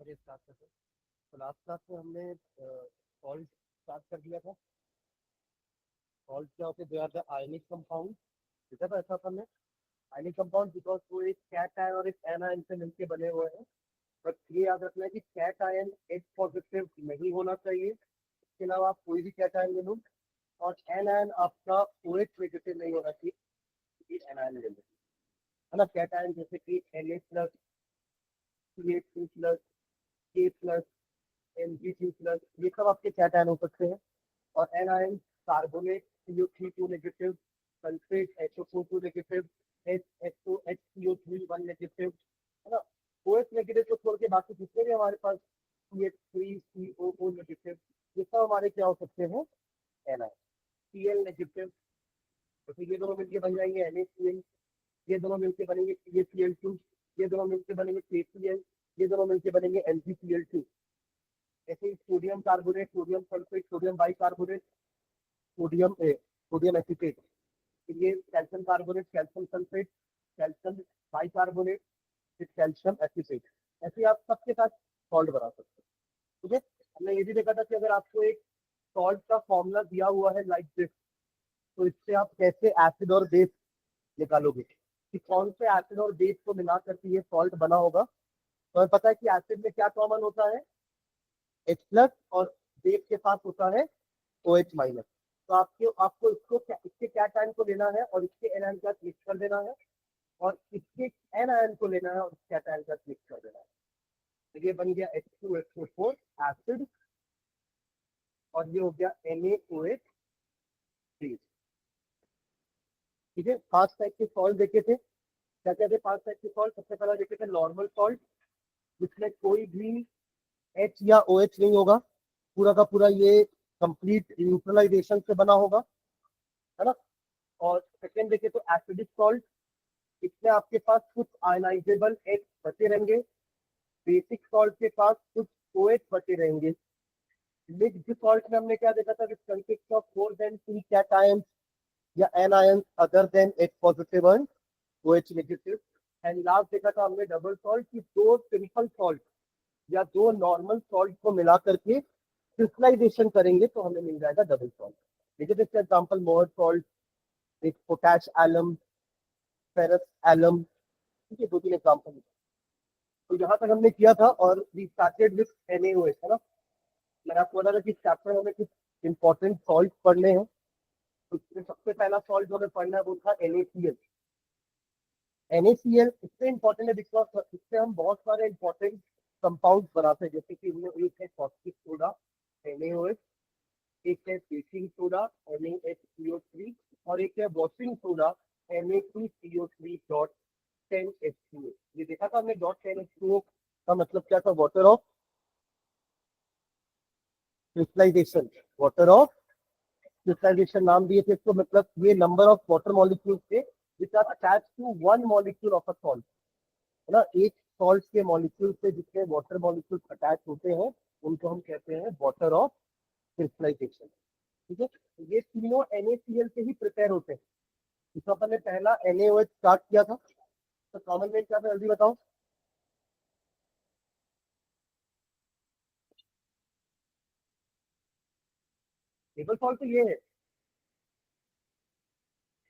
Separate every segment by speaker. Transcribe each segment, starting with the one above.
Speaker 1: चलिए स्टार्ट करते हैं। तो लास्ट क्लास में हमने सॉल्ट स्टार्ट कर दिया था। सॉल्ट क्या होते हैं? They are the ionic compound. ठीक है, तो ऐसा था हमने आयनिक कंपाउंड बिकॉज वो एक कैट आयन और एक एनायन से मिलकर बने हुए हैं। बट ये याद रखना है कि कैट आयन एच पॉजिटिव नहीं होना चाहिए, इसके अलावा आप कोई भी कैट आयन ले लो। और एनायन आपका ओ एच नेगेटिव नहीं होना चाहिए, एनायन ले लो, है ना। कैट आयन जैसे कि Na plus, CH2 plus, K plus, Mg2 plus, ये सब आपके कैट आयन हो सकते हैं। और anion carbonate CO3 negative, sulphate HO4 negative, HCO3 negative, है ना। OH नेगेटिव को छोड़ के बाकी जितने भी हमारे पास CH3COO नेगेटिव, ये सब हमारे क्या हो सकते हैं? एनायन। Cl नेगेटिव, तो फिर ये दोनों मिलकर बन जाएंगे NaCl, ये दोनों मिलकर बनेंगे CaCl2, ये दोनों मिलकर बनेंगे KCl, ये दोनों मिलकर बनेंगे MgCl2। ऐसे ही sodium carbonate, sodium sulphate, sodium bicarbonate, sodium acetate, ये calcium carbonate, calcium sulphate, calcium bicarbonate, फिर कैल्शियम एसिटेट। ऐसे आप सबके साथ सॉल्ट बना सकते हैं। ठीक है, हमने ये भी देखा था कि अगर आपको एक सॉल्ट का फॉर्मूला दिया हुआ है लाइक दिस, तो इससे आप कैसे एसिड और बेस निकालोगे कि कौन से एसिड और बेस को मिला करके ये सॉल्ट बना होगा। तो हमें पता है कि एसिड में क्या कॉमन होता है? H प्लस, और बेस के साथ होता है OH माइनस। तो आपको इसके कैट आयन को लेना है और इसके एनायन का मिक्स कर देना है, और इसके एन आयन को लेना है और इसके कैट आयन का मिक्स कर देना है। तो ये बन गया H2SO4 एसिड, और ये हो गया NaOH बेस। ठीक है, 5 टाइप के सॉल्ट देखे थे। क्या क्या थे 5 टाइप के सॉल्ट? सबसे पहला देखे थे नॉर्मल सॉल्ट, जिसमें कोई भी H या OH नहीं होगा, पूरा का पूरा ये कंप्लीट न्यूट्रलाइजेशन से बना होगा, है ना। और सेकेंड देखे तो एसिडिक सॉल्ट, इसमें आपके पास कुछ आयनाइजेबल H बचे रहेंगे, बेसिक सॉल्ट के पास कुछ OH बचे रहेंगे। मिक्स्ड सॉल्ट में हमने क्या देखा था? Consist of more than 3 cations या anions other than H positive and OH negative. And last देखा था हमने डबल सॉल्ट की, दो सिंपल सॉल्ट या दो नॉर्मल सॉल्ट को मिला करके क्रिस्टलाइजेशन करेंगे तो हमें मिल जाएगा डबल सॉल्ट। देखिए जैसे एग्जाम्पल मोर सॉल्ट, एक पोटैश एलम, फेरस एलम, ठीक है, 2-3 एग्जाम्पल। तो यहाँ तक हमने किया था, और वी स्टार्टेड विद NaOH, है ना। मैंने आपको बोला था कि चैप्टर में हमें कुछ इंपॉर्टेंट सॉल्ट पढ़ने हैं। तो इसमें सबसे पहला सॉल्ट जो हमें पढ़ना है वो था NaCl। NaCl इससे इंपॉर्टेंट है बिकॉज इससे हम बहुत सारे इंपॉर्टेंट कंपाउंड बनाते हैं, जैसे कि इनमें एक है कॉस्टिक सोडा NaOH, एक है बेकिंग सोडा NaHCO3, और एक है वॉशिंग सोडा Na2CO3.10H2O। ये देखा था हमने, .10H2O का मतलब क्या था? Water of crystallisation. Water of crystallisation नाम दिए थे इसको, मतलब ये नंबर ऑफ वाटर मॉलिक्यूल्स थे which are attach to one molecule of a salt, है ना। एक सॉल्ट के मॉलिक्यूल से जितने वाटर मॉलिक्यूल्स अटैच होते हैं उनको हम कहते हैं वाटर ऑफ क्रिस्टलाइजेशन। ठीक है, तो ये तीनों NaCl से ही प्रिपेयर होते हैं। इसमें अपन ने पहला NaOH स्टार्ट किया था, तो कॉमन नेम क्या था जल्दी बताओ? टेबल सॉल्ट तो ये है,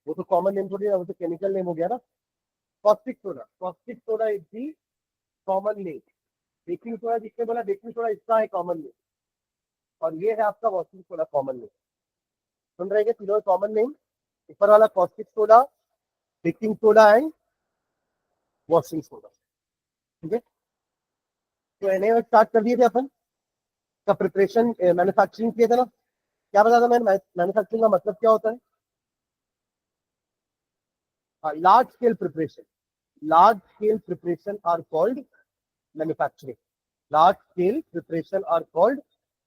Speaker 1: वो तो कॉमन नेम थोड़ी है, वो तो केमिकल नेम हो गया ना। Caustic soda, caustic soda is the common name. Baking soda, जिसने बोला बेकिंग सोडा, इसका है कॉमन नेम, और ये है आपका वॉशिंग सोडा कॉमन नेम। सुन रहे हैं तीनों कॉमन नेम? ऊपर वाला caustic soda, baking soda and washing soda. ठीक है, तो NaOH स्टार्ट कर दिए थे अपन का प्रिपरेशन, मैन्युफैक्चरिंग किए थे ना। क्या बता था मैंने मैन्युफैक्चरिंग का मतलब क्या होता है? Large scale preparation, large scale preparation are called manufacturing. Large scale preparation are called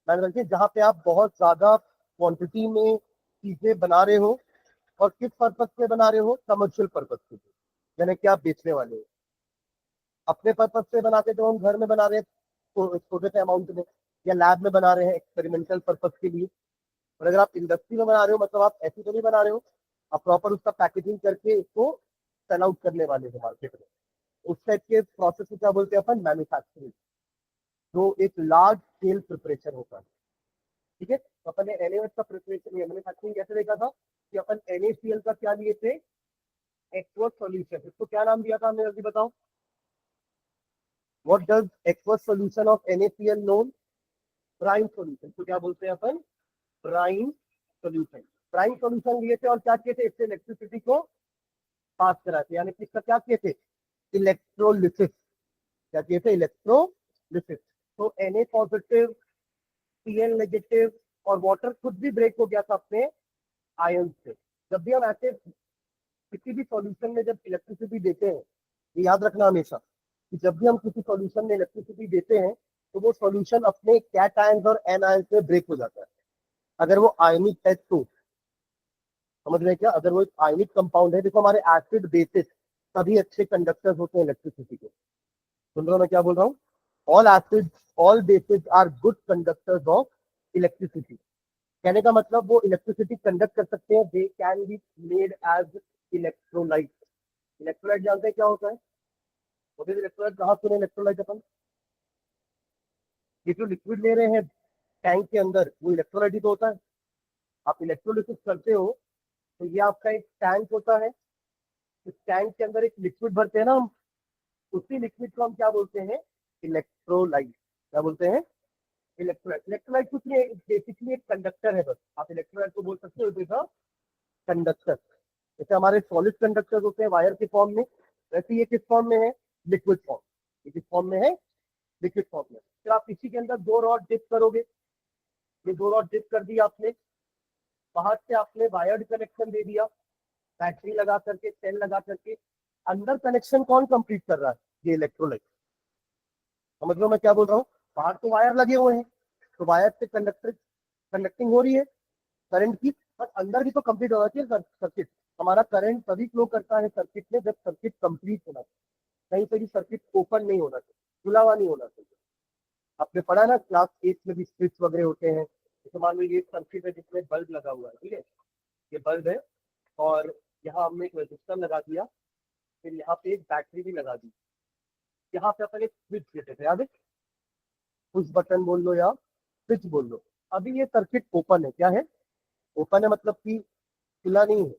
Speaker 1: manufacturing, जहाँ पे आप बहुत ज्यादा क्वांटिटी में चीजें बना रहे हो, और किस पर्पज से बना रहे हो? कमर्शियल पर्पज से, यानी कि आप बेचने वाले हो। अपने पर्पज से बनाते तो हम घर में बना रहे हैं छोटे से अमाउंट में, या लैब में बना रहे हैं एक्सपेरिमेंटल पर्पज के लिए। और अगर आप इंडस्ट्री में बना रहे हो, मतलब आप ऐसी तो नहीं बना रहे हो, आप प्रॉपर उसका पैकेजिंग करके उसको सेल आउट करने वाले हो मार्केट में। उस टाइप के प्रोसेस को क्या बोलते हैं अपन? मैन्युफैक्चरिंग। जो एक लार्ज स्केल प्रिपरेशन होता है, ठीक है। तो अपन ने NaOH का प्रिपरेशन मैन्युफैक्चरिंग कैसे देखा था कि अपन NaCl का क्या लिए थे, एक्वस सॉल्यूशन। इसको क्या नाम दिया था हमने, जल्दी बताओ। What does aqueous solution of NaCl known, brine solution. तो क्या बोलते हैं अपन, ब्राइन सॉल्यूशन। ब्राइन सॉल्यूशन लिए थे और क्या किए थे, इससे इलेक्ट्रिसिटी को पास कराते, यानी कि इसका क्या किए थे, इलेक्ट्रोलिसिस। क्या किए थे, इलेक्ट्रोलिसिस। तो Na पॉजिटिव, Cl नेगेटिव और वाटर खुद भी ब्रेक हो गया था अपने आयन से। जब भी हम ऐसे किसी भी सॉल्यूशन में जब इलेक्ट्रिसिटी देते हैं, ये याद रखना हमेशा कि जब भी हम किसी सॉल्यूशन में इलेक्ट्रिसिटी देते हैं तो वो सॉल्यूशन अपने कैट आयंस और एन आयंस से ब्रेक हो जाता है। अगर वो आयनिक है तो, समझ रहे हैं क्या, अगर वो एक आयनिक कंपाउंड है, देखो हमारे एसिड बेसिस सभी अच्छे कंडक्टर्स होते हैं इलेक्ट्रिसिटी के। सुन रहे हो मैं क्या बोल रहा हूँ, all acid all bases are good conductors of electricity. कहने का मतलब वो इलेक्ट्रिसिटी कंडक्ट कर सकते हैं, they can be made as electrolyte. Electrolyte जानते हैं क्या होता है, वो भी इलेक्ट्रोलाइट कहाँ सुने, इलेक्ट्रोलाइट अपन ये जो लिक्विड ले रहे हैं टैंक के अंदर, वो इलेक्ट्रोलाइट ही तो होता है। आप इलेक्ट्रोलिसिस करते हो तो ये आपका एक टैंक होता है, इस टैंक के अंदर एक लिक्विड भरते हैं ना हम, उसी लिक्विड को हम क्या बोलते हैं, इलेक्ट्रोलाइट। क्या बोलते हैं, इलेक्ट्रोलाइट। इलेक्ट्रोलाइट कुछ नहीं, बेसिकली एक कंडक्टर है बस, आप इलेक्ट्रोलाइट को बोल सकते हो इज अ कंडक्टर। जैसे हमारे सॉलिड कंडक्टर होते हैं वायर के फॉर्म में, वैसे ये किस फॉर्म में है, लिक्विड फॉर्म। ये किस फॉर्म में है, लिक्विड फॉर्म में। फिर आप इसी के अंदर दो रॉड डिप करोगे, ये दो रॉड डिप कर दी आपने, बाहर से आपने वायर्ड कनेक्शन दे दिया, बैटरी लगा करके, सेल लगा करके। अंदर कनेक्शन कौन कंप्लीट कर रहा है, ये इलेक्ट्रोलाइट। समझ लो मैं क्या बोल रहा हूँ, बाहर तो वायर लगे हुए हैं, तो वायर से कंडक्टर कंडक्टिंग हो रही है करंट की, पर अंदर भी तो कंप्लीट होना चाहिए सर्किट। हमारा करंट तभी फ्लो करता है सर्किट में जब सर्किट कंप्लीट होना चाहिए, कहीं पर भी सर्किट ओपन नहीं होना चाहिए, खुला हुआ नहीं होना चाहिए। आपने पढ़ा ना क्लास 8 में भी स्विच वगैरह होते हैं। जैसे मान लो ये सर्किट है जिसमें बल्ब लगा हुआ है, ठीक है, ये बल्ब है और यहाँ हमने एक रजिस्टर लगा दिया, फिर यहाँ पे एक बैटरी भी लगा दी, यहाँ पे अपन एक स्विच देते थे, याद है, पुश बटन बोल लो या स्विच बोल लो। अभी ये सर्किट ओपन है, क्या है, ओपन है मतलब कि खुला नहीं है।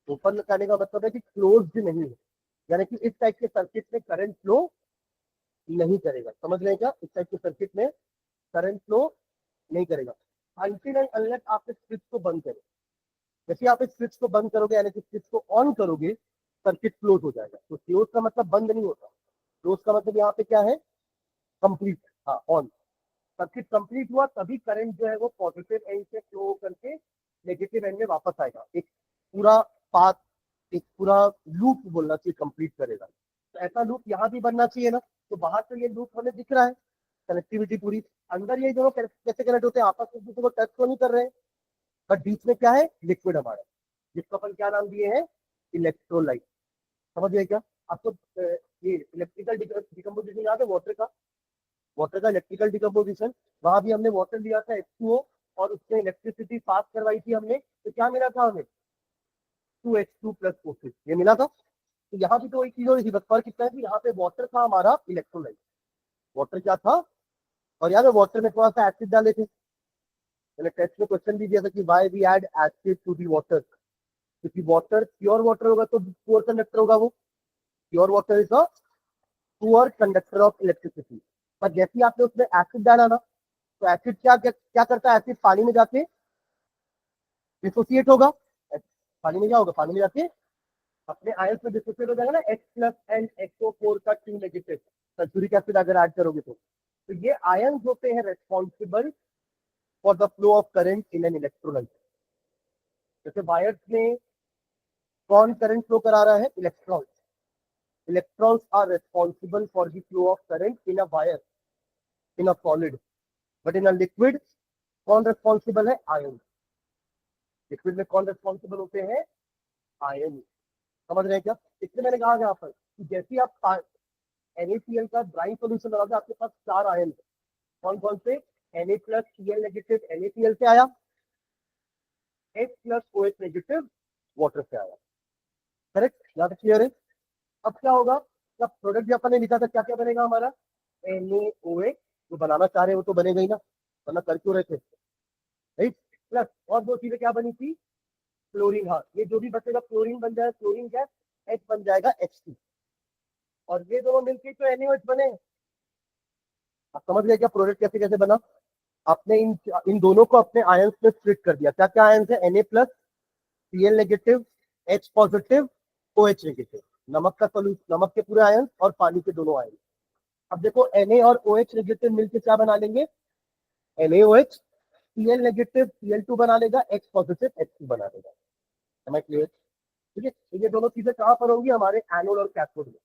Speaker 1: ओपन करने का मतलब है कि क्लोज्ड नहीं है, यानी कि इस टाइप के सर्किट में करंट फ्लो नहीं करेगा। समझ रहे हैं क्या, इस टाइप के सर्किट में करंट फ्लो नहीं करेगा अनटिल एंड अनलेस आप इस स्विच को बंद करें। जैसे आप इस स्विच को बंद करोगे यानी कि स्विच को ऑन करोगे, सर्किट क्लोज हो जाएगा। तो क्लोज का मतलब बंद नहीं होता, क्लोज का मतलब यहाँ पे क्या है, कंप्लीट। हाँ, ऑन। सर्किट कंप्लीट हुआ तभी करंट जो है वो पॉजिटिव एंड से फ्लो करके नेगेटिव एंड में वापस आएगा। एक पूरा पाथ, एक पूरा लूप बोलना चाहिए कंप्लीट करेगा। तो ऐसा लूप यहाँ भी बनना चाहिए ना, तो बाहर से ये लूप हमें दिख रहा है, कनेक्टिविटी पूरी। अंदर ये दोनों कैसे कनेक्ट होते हैं, आपस में दूसरे को टच तो नहीं कर रहे हैं, बट बीच में क्या है, लिक्विड हमारा, जिसको अपन क्या नाम दिए हैं, इलेक्ट्रोलाइट। समझ गए क्या आपको। ये इलेक्ट्रिकल डिकम्पोजिशन याद है वाटर का, वाटर का इलेक्ट्रिकल डिकम्पोजिशन, वहां भी हमने वाटर लिया था H2O और उससे इलेक्ट्रिसिटी पास करवाई थी हमने, तो क्या मिला था हमें, 2H2+O6, ये मिला था। तो यहाँ भी तो एक चीज हो रही थी, बस फर्क कितना है कि यहाँ पे वाटर था हमारा इलेक्ट्रोलाइट, वाटर क्या था। और यार वाटर में थोड़ा सा एसिड डाले थे, मैंने टेस्ट में क्वेश्चन भी दिया था कि why we add acid to the water, क्योंकि वाटर प्योर वाटर होगा तो पुअर कंडक्टर होगा, वो pure water is a poor conductor of electricity. पर जैसे ही आपने उसमें एसिड डाला ना, तो एसिड क्या करता है, एसिड पानी में जाके डिसोसिएट होगा। पानी में क्या होगा, पानी में जाके अपने आयंस में डिसोसिएट हो जाएगा ना, H+NXO4 का 2 नेगेटिव, सल्फ्यूरिक एसिड अगर ऐड करोगे तो ये आयंस होते हैं responsible for the flow of current in an electrolyte. जैसे वायर्स में कौन करंट फ्लो करा रहा है, electron. Electrons are responsible for the flow of current in a wire, in a solid, but in a liquid कौन responsible है, ion. Liquid में कौन रेस्पॉन्सिबल होते हैं, आयन। समझ रहे हैं क्या, इसलिए मैंने कहा यहाँ पर कि जैसे आप NaCl का ब्राइन सोल्यूशन लगाओगे, आपके पास 4 आयन है, कौन कौन से, Na+Cl नेगेटिव NaCl से आया, H+OH नेगेटिव वाटर से आया, करेक्ट, यहाँ तक क्लियर है। अब क्या होगा, जब प्रोडक्ट जो अपन ने लिखा था क्या क्या बनेगा हमारा, NaOH तो बनाना चाह रहे हो तो बनेगा ही ना, वरना कर क्यों रहे थे, राइट। प्लस और दो चीजें क्या बनी थी, क्लोरीन, हाँ ये जो भी बचेगा क्लोरीन बन जाएगा, क्लोरीन गैस H बन जाएगा H2, और ये दोनों मिलकर तो NaOH बने। आप समझ गए क्या प्रोडक्ट कैसे कैसे बना, आपने इन दोनों को अपने आयंस में स्प्लिट कर दिया। क्या क्या आयंस है, Na+, Cl negative, H positive, OH negative, नमक का सोल्यूशन, नमक के पूरे आयंस और पानी के दोनों आयंस। अब देखो Na और OH नेगेटिव मिलकर क्या बना लेंगे, NaOH, Cl नेगेटिव Cl2 बना लेगा, H पॉजिटिव H2 बना लेगा। समझ क्लियर, ठीक है। तो ये दोनों चीजें कहां पर होंगी, हमारे एनोड और कैथोड में।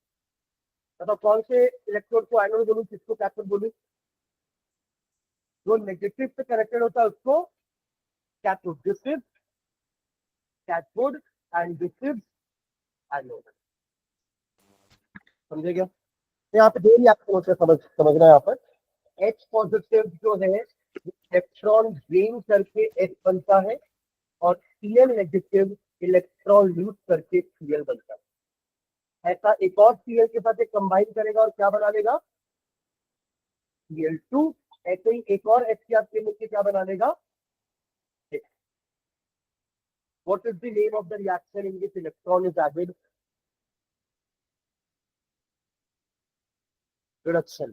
Speaker 1: मतलब कौन से इलेक्ट्रोड को एनोड बोलूं, किसको कैथोड बोलूं, जो नेगेटिव से कनेक्टेड होता है उसको cathode, this is cathode and this is anode. समझे क्या, तो यहाँ पे दो रिएक्शन होते हैं, समझना यहाँ पर। H पॉजिटिव जो है इलेक्ट्रॉन गेन करके H बनता है, और Cl नेगेटिव इलेक्ट्रॉन लूज करके Cl बनता है। ऐसा एक और Cl के साथ एक कंबाइन करेगा और क्या बना लेगा, Cl2। ऐसे ही एक और HCl के मिलकर क्या बना लेगा, what is the name of the reaction in which electron is added, reduction,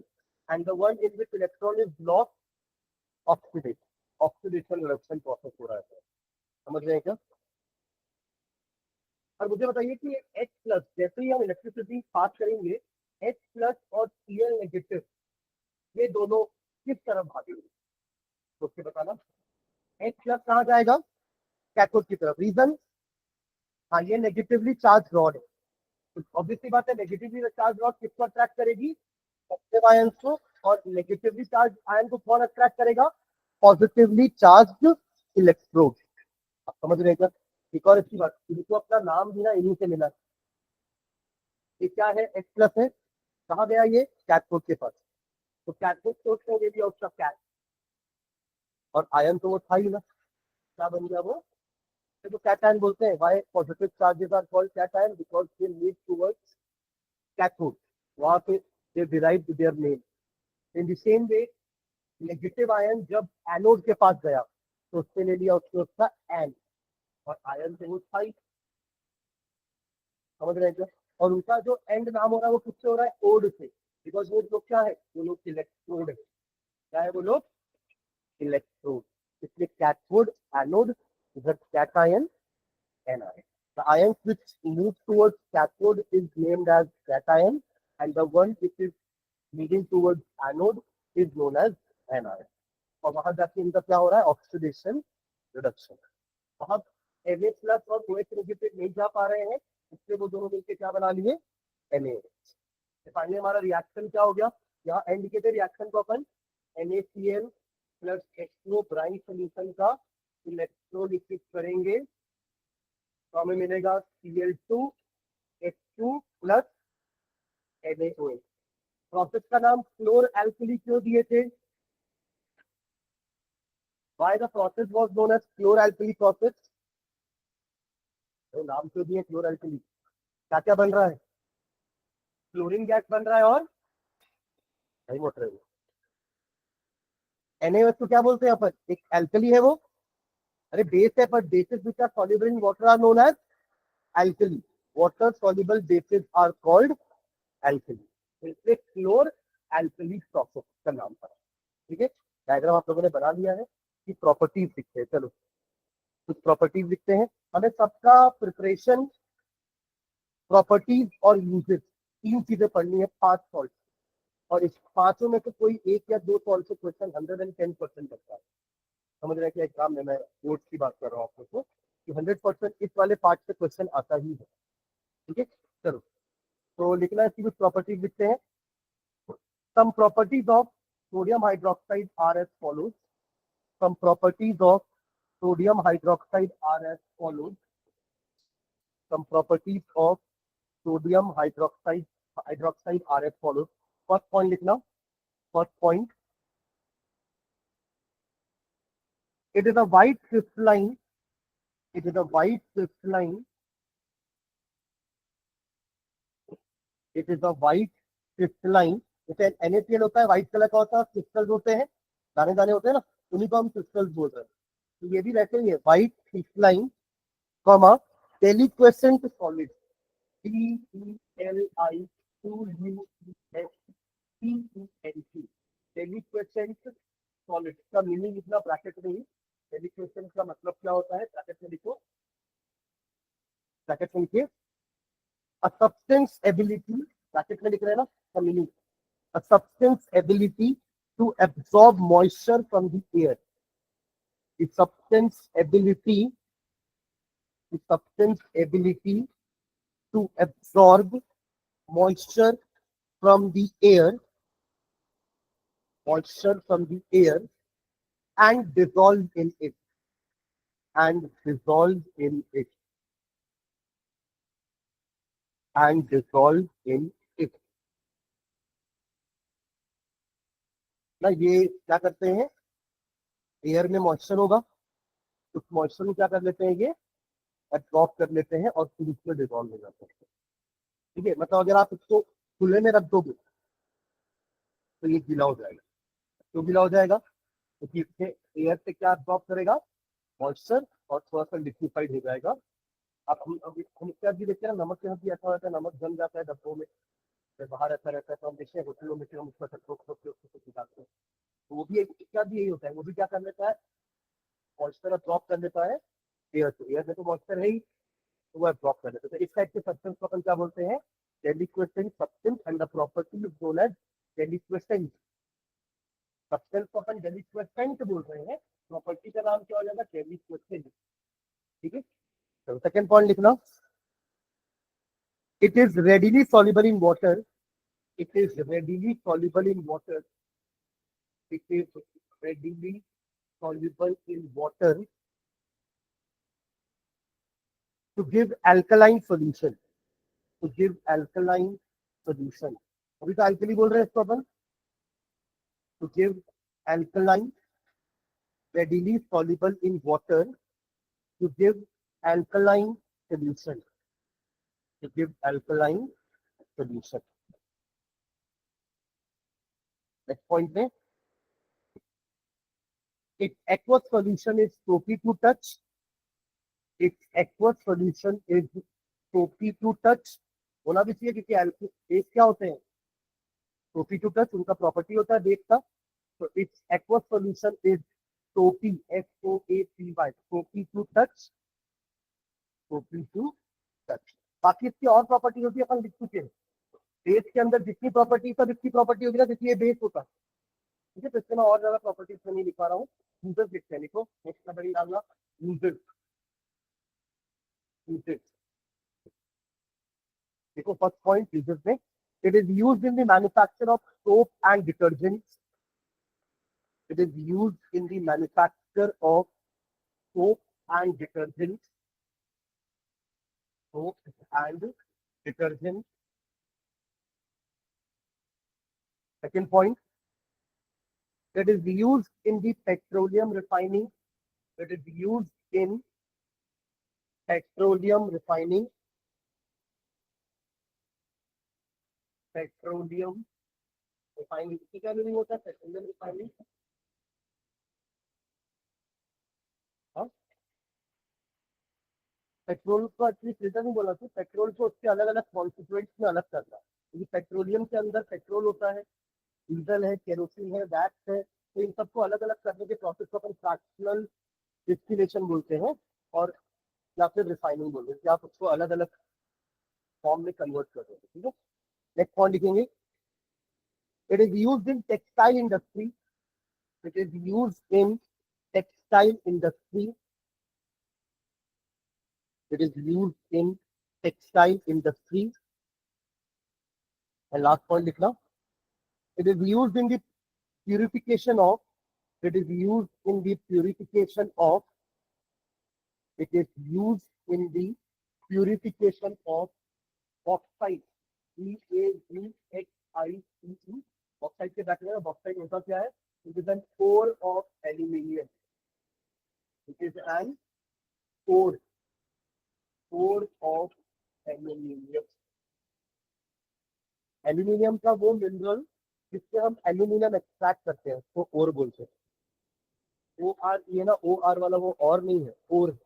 Speaker 1: and the one in which electron is lost, oxidation, oxidation reduction process हो रहा है। समझ रहे हैं क्या, और मुझे बताइए कि H प्लस, जैसे ही हम इलेक्ट्रिसिटी पास करेंगे, H प्लस और Cl नेगेटिव ये दोनों किस तरफ भागेंगे, तो उसके बताना। H प्लस कहाँ जाएगा, कैथोड की तरफ, रीजन, हाँ ये नेगेटिवली चार्ज रॉड है, ऑब्वियसली बात है, नेगेटिवली चार्ज रॉड किसको अट्रैक्ट करेगी, पॉजिटिव आयन को, और नेगेटिवली चार्ज आयन को कौन अट्रैक्ट करेगा, पॉजिटिवली चार्ज इलेक्ट्रोड। आप समझ रहे हैं, एक और अच्छी बात, इनको अपना नाम भी ना इन्हीं से मिला, ये क्या है, H प्लस है, कहाँ गया ये, कैथोड के पास, तो कैथोड सोचते हैं ये उसका कैथ, और आयन तो वो था ही ना, क्या बन गया वो, तो कैटायन बोलते हैं। Why positive charges are called cation, because they lead towards cathode, वहां पे they derived their name. In the same way negative ion जब एनोड के पास गया तो उससे ले लिया उसने उसका एन, और आयन से वो था ही, समझ रहे हैं। और उनका जो एंड नाम हो रहा है वो किससे हो रहा है, ओड से, बिकॉज वो लोग क्या है, वो लोग इलेक्ट्रोड है, क्या है वो लोग, इलेक्ट्रोड, इसलिए कैथोड, एनोड, इधर cation, anion. The ions which move towards cathode is named as cation, and the one which is leading towards anode is known as anion. और वहां जाके इनका क्या हो रहा है, ऑक्सीडेशन रिडक्शन। वहां Na प्लस और OH नेगेटिव नहीं जा पा रहे हैं, इसलिए वो दोनों मिलकर क्या बना लिए, NaOH। फाइनली हमारा रिएक्शन क्या हो गया, यहाँ इंडिकेटर रिएक्शन को अपन NaCl plus H2O bright solution का इलेक्ट्रोलिसिस करेंगे, तो हमें मिलेगा Cl2 H2 plus NaOH। Process का नाम क्लोर एल्कली क्यों दिए थे, why the process was known as chlor alkali process, तो नाम क्यों दिए क्लोर एल्कली, क्या क्या बन रहा है, क्लोरीन गैस बन रहा है और नहीं मोटर, NaOH को क्या बोलते हैं अपन, एक एल्कली है वो, अरे बेस है, पर basis which are soluble in water are known as alkali, water soluble basis are called alkali, इसलिए क्लोर एल्कली प्रोसेस का नाम था। ठीक है, डायग्राम आप लोगों ने बना लिया है कि प्रॉपर्टीज लिखते हैं, चलो कुछ प्रॉपर्टीज लिखते हैं। हमें सबका प्रिपरेशन, प्रॉपर्टीज और यूजेस, तीन चीजें पढ़नी है, 5 सॉल्व, और इस पांचों में से कोई एक या दो सॉल्व से क्वेश्चन 110% बनता है। समझ रहे हैं कि एग्जाम में मैं नोट्स की बात कर रहा हूँ आप लोग को, कि 100% इस वाले पार्ट से क्वेश्चन आता ही है। ठीक है, चलो तो लिखना है, इसकी कुछ प्रॉपर्टीज लिखते हैं। Some properties of sodium hydroxide are as follows, some properties of sodium hydroxide are as follows. Some properties of sodium hydroxide are as follows. First point लिखना, first point, it is a white crystalline, it is a white crystalline, it is a white crystalline जैसे NaCl होता है white colour का होता है, crystals होते हैं, दाने दाने होते हैं ना, उन्हीं को हम क्रिस्टल्स बोल रहे हैं। तो ये भी वैसे ही है, white crystalline comma deliquescent solid, DELIQUESCENT, deliquescent solid का मीनिंग इतना ब्रैकेट में ही, डेलिक्वेसेंट का मतलब क्या होता है ब्रैकेट में लिखो, ब्रैकेट में लिखिए, a substance ability, ब्रैकेट में लिख रहे हैं ना, का meaning a substance ability to absorb moisture from the air, the substance ability, the substance ability to absorb moisture from the air, moisture from the air and dissolve in it, and dissolve in it, and dissolve in it। ना ये क्या करते हैं, air में moisture होगा, उस moisture को क्या कर लेते हैं, ये एब्जॉर्ब कर लेते हैं और फिर उसमें डिजॉल्व हो जाते हैं। ठीक है, मतलब अगर आप इसको खुले में रख दोगे तो ये गीला हो जाएगा। क्यों गीला हो जाएगा, क्योंकि इससे एयर से क्या एब्जॉर्ब करेगा, मॉइस्चर, और थोड़ा सा लिक्विफाइड हो जाएगा। अब हम क्या भी देखते हैं, नमक के साथ भी ऐसा होता है, नमक जम जाता है डब्बों में, जब बाहर ऐसा रहता है तो हम देखते हैं होटलों में, फिर हम उसका निकालते हैं, तो वो भी क्या भी यही होता है, वो भी क्या कर लेता है, मॉइस्चर अब्जॉर्ब कर लेता है एयर से, एयर में तो मॉइस्चर है ही, तो वो एब्जॉर्ब कर लेते हैं। तो इस टाइप के सब्सटेंस को अपन क्या बोलते हैं, deliquescent substance, and the property is known as deliquescent. Substance को अपन डेलिक्वेसेंट बोल रहे हैं, प्रॉपर्टी का नाम क्या हो जाएगा, डेलिक्वेसेंट। ठीक है, तो सेकंड पॉइंट लिखना, it is readily soluble in water, it is readily soluble in water, it is readily soluble in water to give alkaline solution, to give alkaline solution। अभी तो alkali बोल रहे हैं इसको अपन, to give alkaline, readily soluble in water to give alkaline solution, to give alkaline solution। next point में, its aqueous solution is soapy to touch, its aqueous solution is soapy to touch। होना भी चाहिए क्योंकि base क्या होते हैं, सोपी to touch, उनका प्रॉपर्टी होता है बेस का। तो इट्स एक्वस सॉल्यूशन इज सोपी, SOAPY, सोपी टू टच, सोपी टू टच। बाकी इसकी और प्रॉपर्टी होती है, अपन लिख चुके हैं, बेस के अंदर जितनी प्रॉपर्टी सब इसकी प्रॉपर्टी होगी ना, क्योंकि ये बेस होता है। ठीक है, तो इससे मैं और ज्यादा प्रॉपर्टीज में नहीं लिखा रहा हूँ, यूजर्स लिखते हैं, लिखो नेक्स्ट नंबर डालना, यूजर्स, यूजर्स। देखो फर्स्ट पॉइंट यूजर्स में, it is used in the manufacture of soap and detergents, it is used in the manufacture of soap and detergents, soap and detergents। second point, it is used in the petroleum refining, it is used in petroleum refining, petroleum refining। इसकी क्या meaning होता है, petroleum refining, हाँ, petrol को actually filter नहीं बोला था, petrol को उसके अलग अलग कॉन्स्टिट्यूएंट्स में अलग करता है, क्योंकि पेट्रोलियम के अंदर पेट्रोल होता है, डीजल है, केरोसिन है, वैक्स है, तो इन सबको अलग अलग करने के प्रोसेस को अपन फ्रैक्शनल डिस्टिलेशन बोलते हैं, और या फिर रिफाइनिंग बोलते हैं, कि आप उसको अलग अलग फॉर्म में कन्वर्ट कर रहे हैं। ठीक है, नेक्स्ट पॉइंट लिखेंगे, it is used in textile industry, it is used in textile industry, it is used in textile industry. And last point लिखना, it is used in the purification of, it is used in the purification of, it is used in the purification of bauxite, BAUXITE। Bauxite के बैठने में, bauxite होता क्या है, it is an ore of aluminium, it is an ore, ore of aluminium. Aluminium का वो mineral जिससे हम एल्यूमिनियम एक्सट्रैक्ट करते हैं उसको ओर बोलते हैं। ओ आर, ये ना ओ आर वाला वो और नहीं है, ओर है।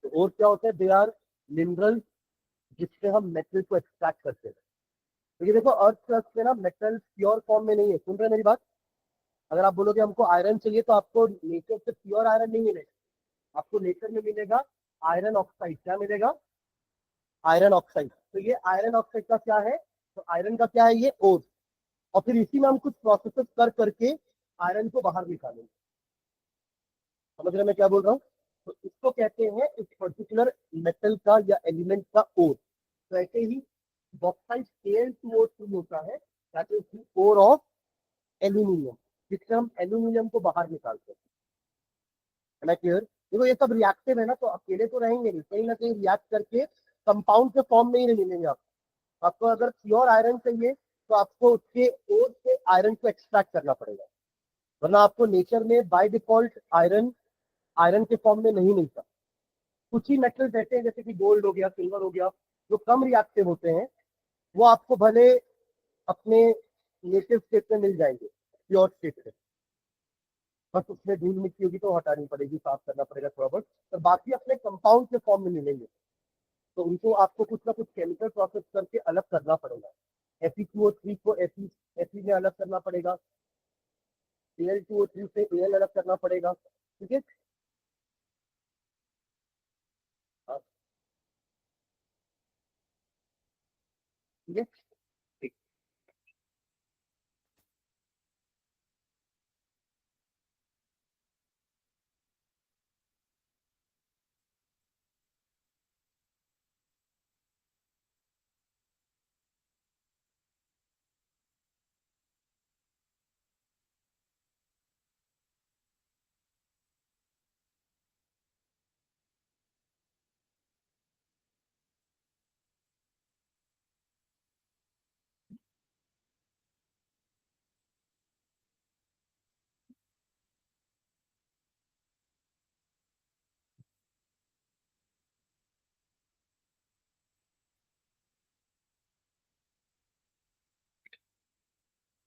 Speaker 1: तो ओर क्या होता है? दे आर मिनरल जिससे हम मेटल को एक्सट्रैक्ट करते हैं। तो ये देखो, अर्थ क्रस्ट में ना मेटल प्योर फॉर्म में नहीं है। सुन रहे हैं मेरी बात? अगर आप बोलोगे हमको आयरन चाहिए तो आपको नेचर से प्योर आयरन नहीं मिलेगा, आपको नेचर में मिलेगा आयरन ऑक्साइड। क्या मिलेगा? Iron oxide. तो ये आयरन ऑक्साइड का क्या है? तो आयरन का क्या है? ये ओर। और फिर इसी में हम कुछ प्रोसेसेस कर करके आयरन को बाहर निकालेंगे। समझ रहे हैं मैं क्या बोल रहा हूँ? तो इसको कहते हैं इस पर्टिकुलर मेटल का या एलिमेंट का ओर। तो ऐसे ही बॉक्साइट Al2O3 होता है, that is the ore of aluminium, जिससे हम एल्यूमिनियम को बाहर निकालते हैं। है ना क्लियर? देखो ये सब रिएक्टिव है ना, तो अकेले तो रहेंगे नहीं, कहीं ना कहीं रिएक्ट करके कंपाउंड के फॉर्म में ही नहीं मिलेंगे आपको। आपको अगर प्योर आयरन चाहिए तो आपको उसके ओर से आयरन को एक्सट्रैक्ट करना पड़ेगा, वरना आपको नेचर में बाय डिफॉल्ट आयरन आयरन के फॉर्म में नहीं मिलता। कुछ ही मेटल्स ऐसे हैं जैसे कि गोल्ड हो गया, सिल्वर हो गया, जो कम रिएक्टिव होते हैं, वो आपको भले अपने नेटिव स्टेट में मिल जाएंगे, प्योर स्टेट में, बस उसमें धूल मिट्टी होगी तो हटानी पड़ेगी, साफ करना पड़ेगा थोड़ा बहुत, और बाकी अपने कंपाउंड के फॉर्म में मिलेंगे। तो उनको आपको कुछ ना कुछ केमिकल प्रोसेस करके अलग करना पड़ेगा। Fe2O3 को Fe में अलग करना पड़ेगा, Al2O3 से Al अलग करना पड़ेगा। ठीक है? हाँ, ठीक है, ठीक।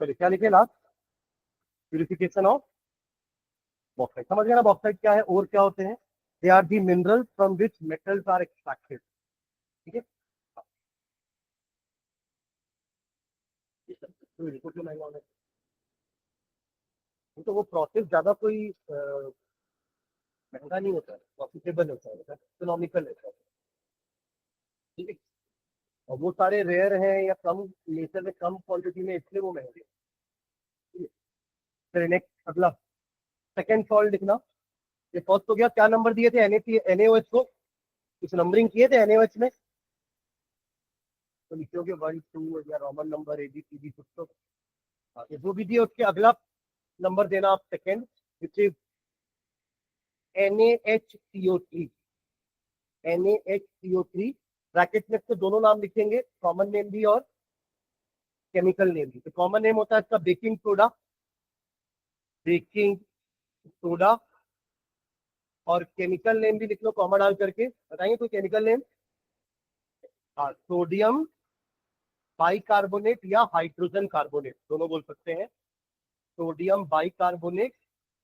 Speaker 1: चलिए क्या लिखे लास्ट? Purification of bauxite. समझ गया ना बॉक्साइट क्या है और क्या होते हैं? They are the minerals from which metals are extracted. ठीक है? तो इनको क्यों महंगा होना है? तो वो प्रोसेस ज्यादा कोई महंगा नहीं होता है, प्रॉफिटेबल होता है, इकोनॉमिकल होता है। ठीक है? और वो सारे रेयर हैं या कम नेचर में, कम क्वांटिटी में, इसलिए वो महंगे हैं। ठीक है? फिर नेक्स्ट अगला, सेकंड सॉल्ट लिखना। ये फर्स्ट हो गया। क्या नंबर दिए थे NaOH को? कुछ नंबरिंग किए थे NaOH में? तो लिखोगे 1 2 या रोमन नंबर ABCD कुछ तो। हाँ, ये जो भी दिए उसके अगला नंबर देना आप, second, which is NaHCO3। NaHCO3 bracket में इसके दोनों नाम लिखेंगे, कॉमन नेम भी और केमिकल नेम भी। तो कॉमन नेम होता है इसका बेकिंग सोडा, बेकिंग सोडा, और केमिकल नेम भी लिख लो कॉमन डाल करके। बताइए कोई केमिकल नेम? हाँ, सोडियम बाइकार्बोनेट या हाइड्रोजन कार्बोनेट, दोनों बोल सकते हैं। सोडियम बाइकार्बोनेट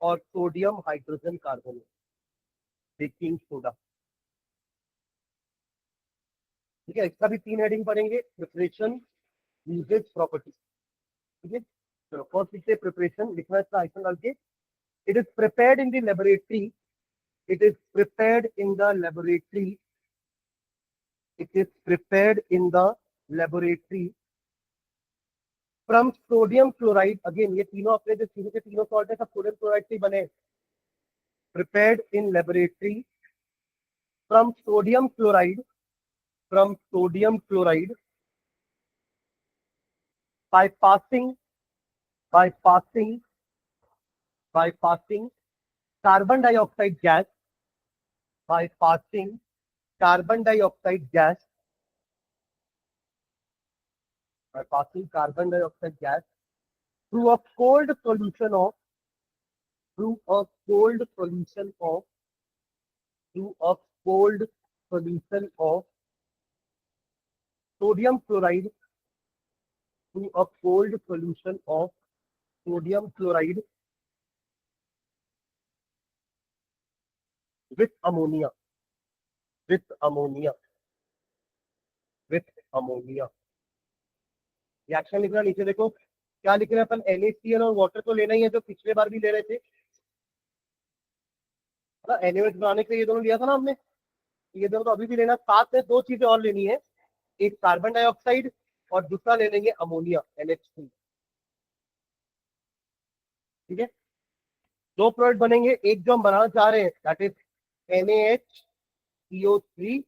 Speaker 1: और sodium hydrogen carbonate, baking soda. ठीक है? इसका भी तीन हेडिंग पढ़ेंगे, प्रिपरेशन, यूजेज, प्रॉपर्टी। ठीक है? चलो फर्स्ट लिखते प्रिपरेशन, लिखना इसका आइकन डाल के। It is prepared in the laboratory, it is prepared in the laboratory, it is prepared in the laboratory from sodium chloride. Again ये तीनों अपने जो तीनों के तीनों सॉल्ट है सब सोडियम क्लोराइड से ही बने। Prepared in laboratory from sodium chloride, from sodium chloride, by passing by passing by passing carbon dioxide gas, by passing carbon dioxide gas, by passing carbon dioxide gas through a cold solution of, through a cold solution of, through a cold solution of sodium chloride, through a cold solution of sodium chloride with ammonia, with ammonia, with ammonia. Reaction लिखना नीचे देखो क्या लिख रहे हैं अपन, NaCl और water तो लेना ही है जो पिछले बार भी ले रहे थे ना, NaOH बनाने के लिए ये दोनों लिया था ना हमने, ये दोनों तो अभी भी लेना। साथ में दो चीजें और लेनी है, एक कार्बन डाइऑक्साइड और दूसरा ले लेंगे अमोनिया NH3। ठीक है, दो प्रोडक्ट बनेंगे, एक जो हम बनाना चाह रहे हैं दैट इज NaHCO3,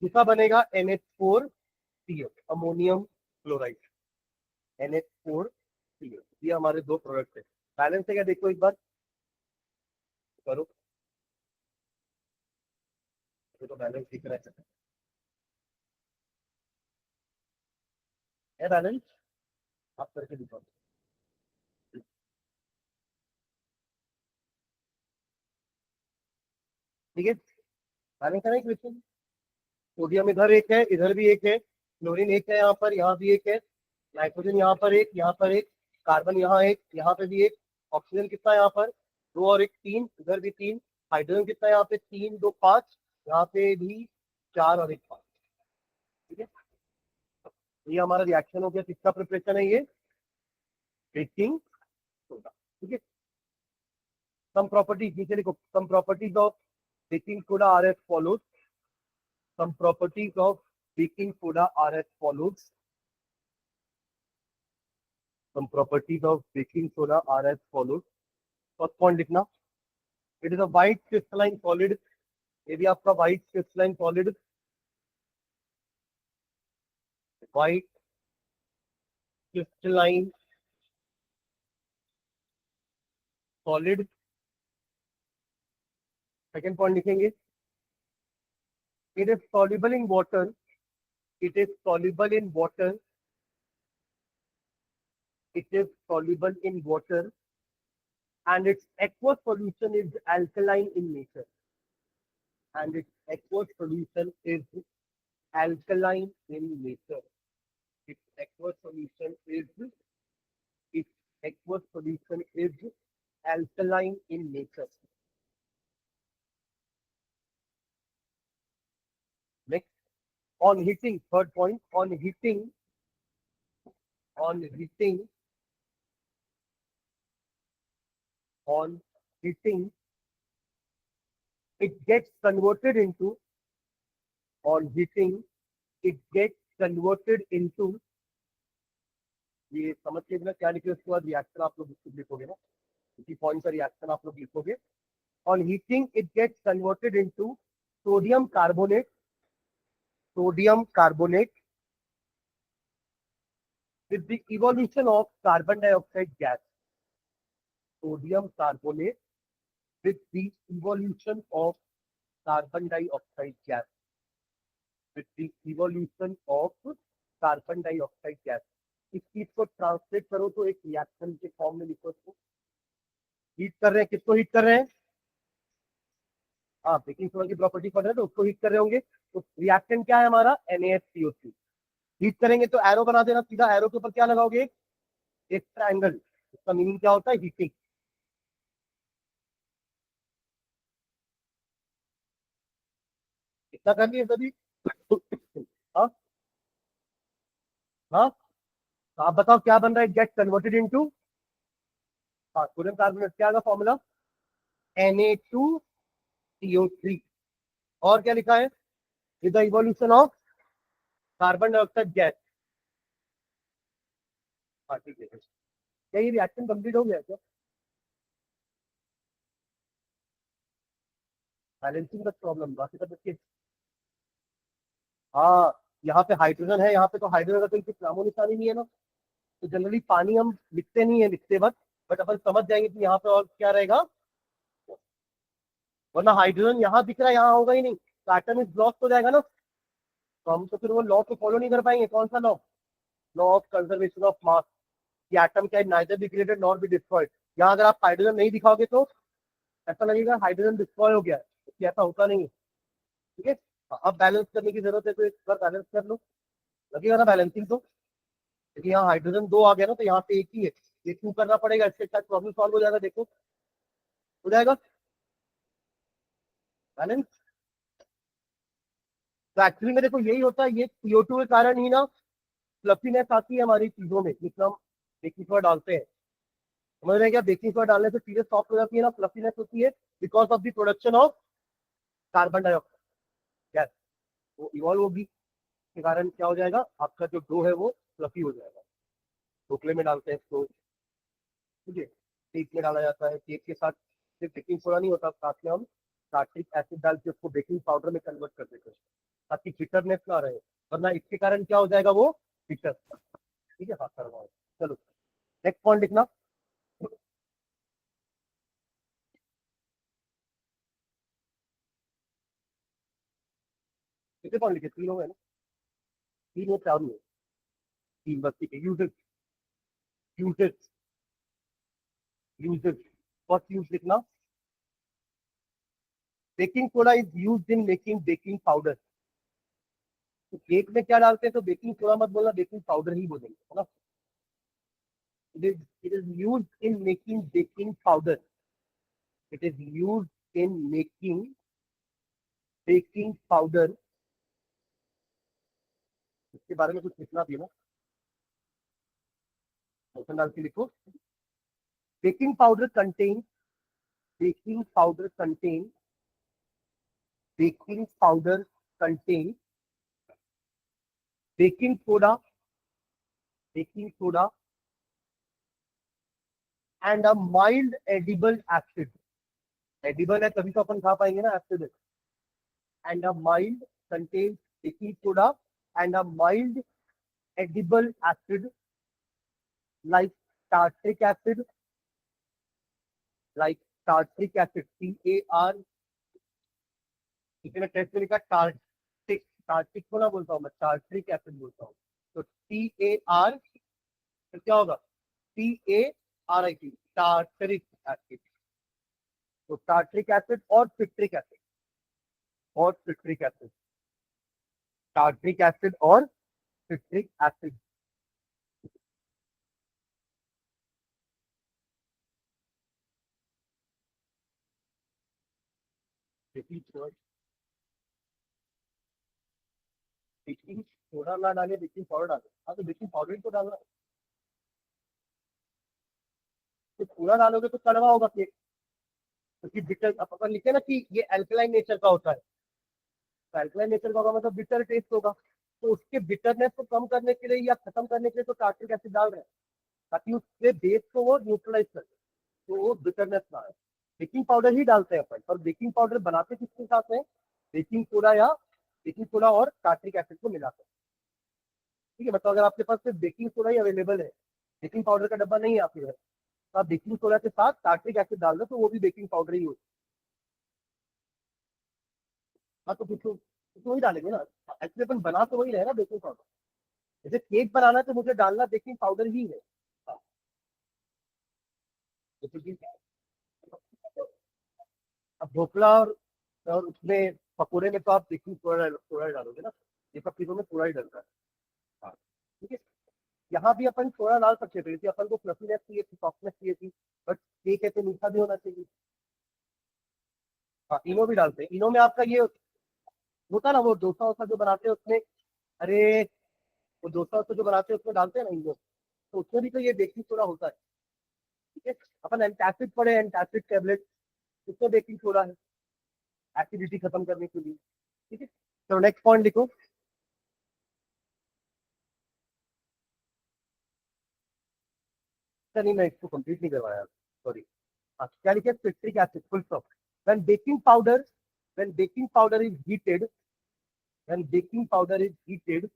Speaker 1: दूसरा बनेगा NH4CO, अमोनियम क्लोराइड, NH4CO। ये हमारे दो प्रोडक्ट है। बैलेंस है क्या देखो एक बार करो, तो बैलेंस दिख रहा है बैलेंस, आप करके दिखाओ। ठीक है, बैलेंस है ना क्वेश्चन। सोडियम इधर एक है, इधर भी एक है, क्लोरीन एक है, यहाँ भी एक है, नाइट्रोजन यहाँ पर एक, यहाँ पर एक, कार्बन यहाँ एक, यहाँ पे भी एक, ऑक्सीजन कितना है यहाँ पर, दो और एक तीन, इधर भी तीन, हाइड्रोजन कितना है यहाँ पे, तीन दो पांच, यहाँ पे भी चार और एक पांच। ठीक है, ये हमारा रिएक्शन हो गया, किसका प्रिपरेशन है ये, बेकिंग सोडा। ठीक है, सम प्रॉपर्टीज नीचे लिखो, some properties of baking soda are as follows, some properties of baking soda are as follows, some properties of baking soda are as follows। First point लिखना, it is a white crystalline solid, ये भी आपका white crystalline solid, white crystalline solid. Second point लिखेंगे, it is soluble in water, it is soluble in water, it is soluble in water and its aqueous solution is alkaline in nature, and its aqueous solution is alkaline in nature, its aqueous solution is, its aqueous solution is alkaline in nature। Next, on heating, third point, on heating, on heating, on heating, it gets converted into, on heating, it gets converted into, ये समझ के बिना क्या लिखे उसके बाद reaction आप लोग लिखोगे ना, इसी पॉइंट का रिएक्शन आप लोग लिखोगे। On heating it gets converted into sodium carbonate, sodium carbonate with the evolution of carbon dioxide gas, sodium carbonate with the evolution of carbon dioxide gas, with the evolution of carbon dioxide gas। इस चीज को translate करो तो एक reaction के form में लिखो इसको। हीट कर रहे हैं, किसको हीट कर रहे हैं, हाँ बेकिंग सोडा की प्रॉपर्टी पढ़ रहे हैं तो उसको हीट कर रहे होंगे, तो रिएक्टेंट क्या है हमारा NaHCO3। हीट करेंगे तो एरो बना देना, सीधा एरो के ऊपर क्या लगाओगे, एक ट्रायंगल, इसका मीनिंग क्या होता है, हीटिंग। इतना कर लिए सभी, हाँ हाँ, तो आप बताओ क्या बन रहा है, गेट कन्वर्टेड इनटू, हाँ सोडियम कार्बोनेट, क्या होगा फॉर्मूला, Na2CO3। और क्या लिखा है, with the evolution of carbon dioxide gas. हाँ ठीक है, क्या ये रिएक्शन कंप्लीट हो गया क्या, बैलेंसिंग का प्रॉब्लम बाकी सब इसके, हाँ यहाँ पे हाइड्रोजन है, यहाँ पे तो हाइड्रोजन का कोई कुछ नामो निशानी नहीं है ना, तो जनरली पानी हम लिखते नहीं है लिखते वक्त, बट अपन समझ जाएंगे कि यहाँ पे और क्या रहेगा, वरना हाइड्रोजन यहाँ दिख रहा है यहाँ होगा ही नहीं, तो एटम इज लॉस्ट हो जाएगा ना, तो हम तो फिर वो लॉ को फॉलो नहीं कर पाएंगे। कौन सा law, law of conservation of mass, कि atom can neither be created not be destroyed. यहाँ अगर आप हाइड्रोजन नहीं दिखाओगे तो ऐसा लगेगा हाइड्रोजन डिस्ट्रॉय हो गया है, तो ऐसा होता नहीं है। ठीक है, अब बैलेंस करने की जरूरत है, तो एक बार बैलेंस कर लो, लगेगा ना बैलेंसिंग तो, क्योंकि यहाँ हाइड्रोजन दो आ गया ना, तो यहाँ पे एक ही है, ये क्यों करना पड़ेगा, इसके साथ प्रॉब्लम सॉल्व हो जाएगा, देखो हो जाएगा बैलेंस। तो एक्चुअली में देखो यही होता है, ये CO2 के कारण ही ना फ्लफीनेस आती है हमारी चीजों में, जितना हम बेकिंग सोडा डालते हैं। समझ रहे हैं क्या, बेकिंग सोडा डालने से चीजें सॉफ्ट हो जाती है ना, फ्लफीनेस होती है because of the production of carbon dioxide gas, वो इवॉल्व होगी, के कारण क्या हो जाएगा, आपका जो डो है वो फ्लफी हो जाएगा। ढोकले में डालते हैं इसको, ठीक है, केक में डाला जाता है, केक के साथ सिर्फ बेकिंग सोडा नहीं होता, साथ में हम सार्ट्रिक एसिड डाल के उसको बेकिंग पाउडर में कन्वर्ट कर देते हैं ताकि बिटरनेस ना रहे, वरना इसके कारण क्या हो जाएगा वो बिटर। ठीक है, हाँ करवाओ। चलो नेक्स्ट पॉइंट लिखना। कितने पॉइंट लिखे, तीन हो गए ना, तीन हो चार हुए, तीन बस, ठीक है। Uses, uses, uses, first use लिखना, baking soda is used in making baking powder. तो केक में क्या डालते हैं, तो बेकिंग सोडा मत बोलना, बेकिंग पाउडर ही बोलेंगे, है ना। It is used in making baking powder. It is used in making baking powder. इसके बारे में कुछ लिखना भी है ना, ऑप्शन डाल के लिखो। Baking powder contain, baking powder contain, baking powder contain baking soda, baking soda and a mild edible acid. Edible है तभी तो अपन खा पाएंगे ना, acid. And a mild contain baking soda and a mild edible acid like tartric acid, like tartric acid, TAR, इसमें test में लिखा tartaric, tartaric को ना बोलता हूँ मैं, टार्ट्रिक एसिड बोलता हूँ। तो TAR फिर क्या होगा, TARIC, टार्टरिक एसिड। तो टार्ट्रिक एसिड और सिट्रिक एसिड, और सिट्रिक एसिड, टार्ट्रिक एसिड और सिट्रिक एसिड। बेकिंग सोडा ना डाले, बेकिंग पाउडर डाले, हाँ तो बेकिंग पाउडर तो डालना, तो पूरा डालोगे तो कड़वा होगा केक, क्योंकि बिटर अपन लिखे ना कि ये अल्कलाइन नेचर का होता है, तो अल्कलाइन नेचर का होगा मतलब बिटर टेस्ट होगा। तो उसके बिटरनेस को कम करने के लिए या खत्म करने के लिए तो टार्ट्रिक एसिड डाल रहे हैं, ताकि उसके बेस को वो न्यूट्रलाइज करे, तो वो बिटरनेस ना आए। बेकिंग पाउडर ही डालते हैं अपन, पर बेकिंग पाउडर बनाते किसके साथ है, बेकिंग सोडा या बेकिंग सोडा और टार्ट्रिक एसिड को मिलाकर। ठीक है, मतलब अगर आपके पास सिर्फ बेकिंग सोडा ही अवेलेबल है, बेकिंग पाउडर का डब्बा नहीं है आपके घर, तो आप बेकिंग सोडा के साथ टार्ट्रिक एसिड डाल दो, तो वो भी बेकिंग पाउडर ही होती है। हाँ तो कुछ वही डालेंगे ना, एक्चुअली अपन बना तो वही रहे ना बेकिंग पाउडर, जैसे केक बनाना है तो मुझे डालना बेकिंग पाउडर ही है। हाँ, जैसे कि अब ढोकला और उसमें पकौड़े में तो आप बेकिंग सोडा सोडा डालोगे ना, ये सब चीजों में सोडा ही डलता है। हाँ, ठीक है। यहाँ भी अपन सोडा डाल सकते थे, जैसे अपन को फ्लफीनेस चाहिए थी, सॉफ्टनेस चाहिए थी, बट केक है तो मीठा भी होना चाहिए। हाँ, इनो भी डालते हैं, इनो में आपका ये होता है ना, वो डोसा वोसा जो बनाते हैं उसमें, अरे वो डोसा वोसा जो बनाते हैं उसमें डालते हैं ना इनो, तो उसमें भी तो ये बेकिंग सोडा होता है। ठीक है, अपन एंटासिड पढ़े, एंटासिड टेबलेट, उसमें बेकिंग सोडा है एसिडिटी खत्म करने के लिए। ठीक है, तो नेक्स्ट पॉइंट लिखो। अच्छा, नहीं मैं इसको कंप्लीट नहीं करवाया, सॉरी। हाँ, क्या लिखे, citric acid, full stop. When baking powder, when baking powder is heated, when baking powder is heated,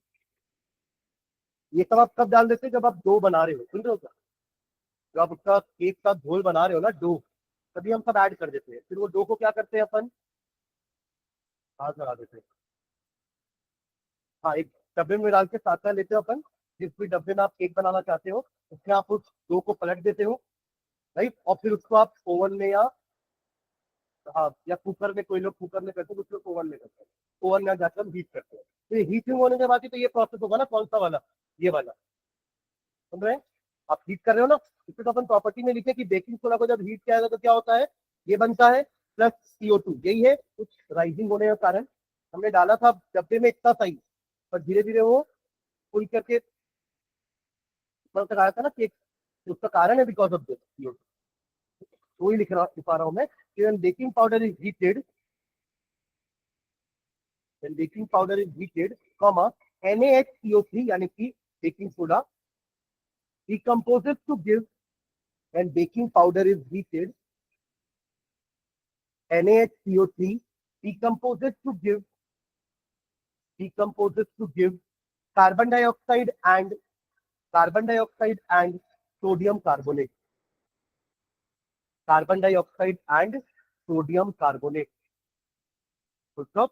Speaker 1: ये सब आप कब डाल देते हैं, जब आप डो बना रहे हो, सुन रहे हो क्या, जब आप उसका केक का घोल बना रहे हो ना, डो, तभी हम सब ऐड कर देते हैं, फिर वो डो को क्या करते हैं अपन, हाथ लगा देते हैं। हाँ, एक डब्बे में डाल के साथ साथ लेते हो अपन, जिस भी डब्बे में आप केक बनाना चाहते हो उसमें आप उस डो को पलट देते हो, राइट, और फिर उसको आप ओवन में या, हाँ, या कुकर में, कोई लोग कुकर में करते हैं, कुछ लोग ओवन में करते हैं, ओवन में जाकर हीट करते हैं। तो ये हीटिंग होने के बाद ही तो ये प्रोसेस होगा ना, कौन सा वाला, ये वाला, समझ रहे हैं। आप हीट कर रहे हो ना, इसमें तो अपन प्रॉपर्टी में लिखे कि बेकिंग सोडा को जब हीट किया जाता है तो क्या होता है, ये बनता है प्लस CO2। यही है कुछ राइजिंग होने का कारण। हमने डाला था डब्बे में इतना सही, पर धीरे धीरे वो फुल करके तक आया था ना केक, उसका कारण है बिकॉज ऑफ दिस CO2। वही लिखा रहा हूं मैं, baking powder is heated, when baking powder is heated, comma, NaHCO3 यानी कि baking soda decomposes to give, when baking powder is heated, NaHCO3 decomposes to give carbon dioxide and sodium carbonate. Carbon dioxide and sodium carbonate. So